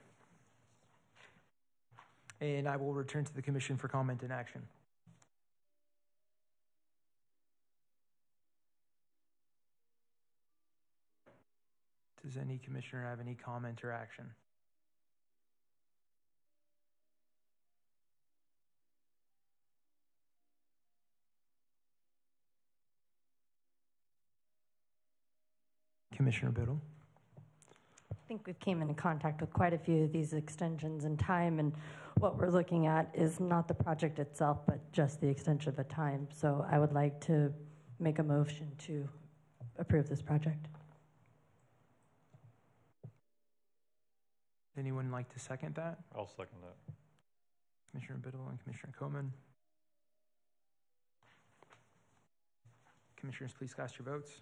S2: And I will return to the commission for comment and action. Does any commissioner have any comment or action? Commissioner Biddle.
S4: I think we've came into contact with quite a few of these extensions in time, and what we're looking at is not the project itself, but just the extension of the time. So I would like to make a motion to approve this project.
S2: Anyone like to second that?
S7: I'll second that.
S2: Commissioner Biddle and Commissioner Coleman. Commissioners, please cast your votes.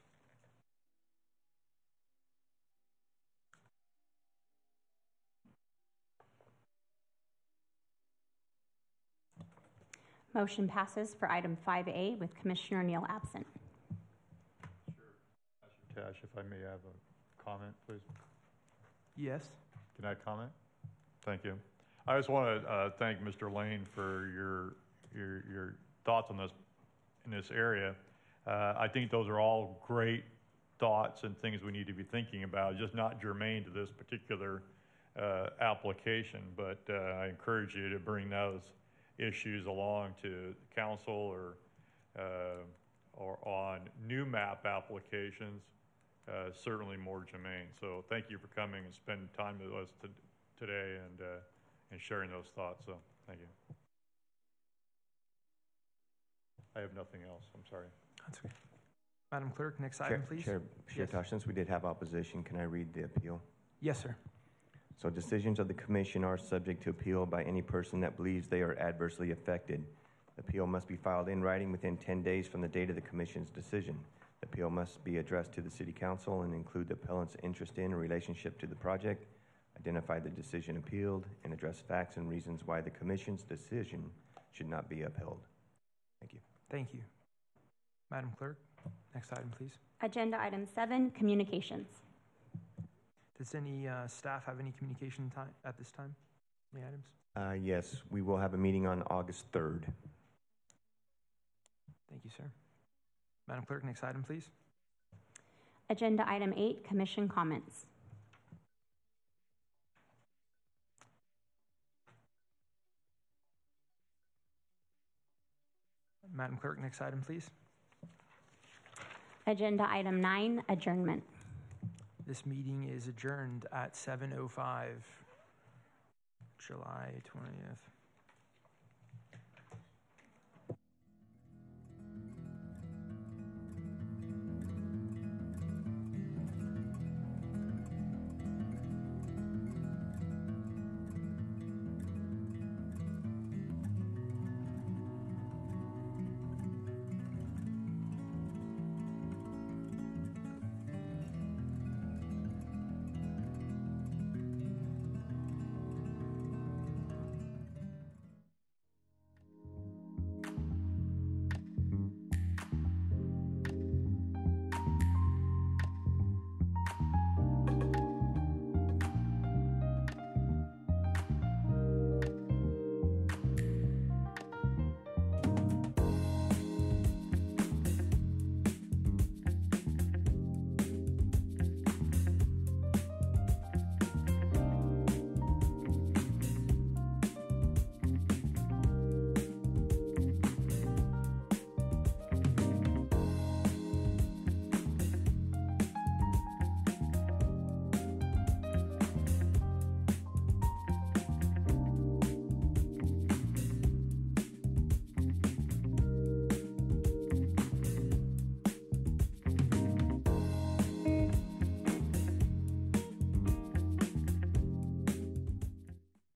S3: Motion passes for item 5A with Commissioner Neal absent.
S7: Sure. Tash, if I may have a comment, please.
S2: Yes.
S7: Can I comment? Thank you. I just want to thank Mr. Lane for your thoughts on this in this area. I think those are all great thoughts and things we need to be thinking about, just not germane to this particular application, but I encourage you to bring those issues along to council or on new map applications, certainly more germane. So thank you for coming and spending time with us today and sharing those thoughts. So thank you. I have nothing else. I'm sorry.
S2: That's okay. Madam Clerk, next item, please.
S8: Chair
S2: Yes.
S8: Tosh, since we did have opposition, can I read the appeal?
S2: Yes, sir.
S8: So decisions of the commission are subject to appeal by any person that believes they are adversely affected. The appeal must be filed in writing within 10 days from the date of the commission's decision. The appeal must be addressed to the city council and include the appellant's interest in or relationship to the project, identify the decision appealed, and address facts and reasons why the commission's decision should not be upheld. Thank you.
S2: Thank you. Madam Clerk, next item, please.
S3: Agenda item 7, communications.
S2: Does any staff have any communication time at this time? Any items?
S8: Yes, we will have a meeting on August 3rd.
S2: Thank you, sir. Madam Clerk, next item, please.
S3: Agenda item 8, commission comments.
S2: Madam Clerk, next item, please.
S3: Agenda item 9, adjournment.
S2: This meeting is adjourned at 7:05, July 20th.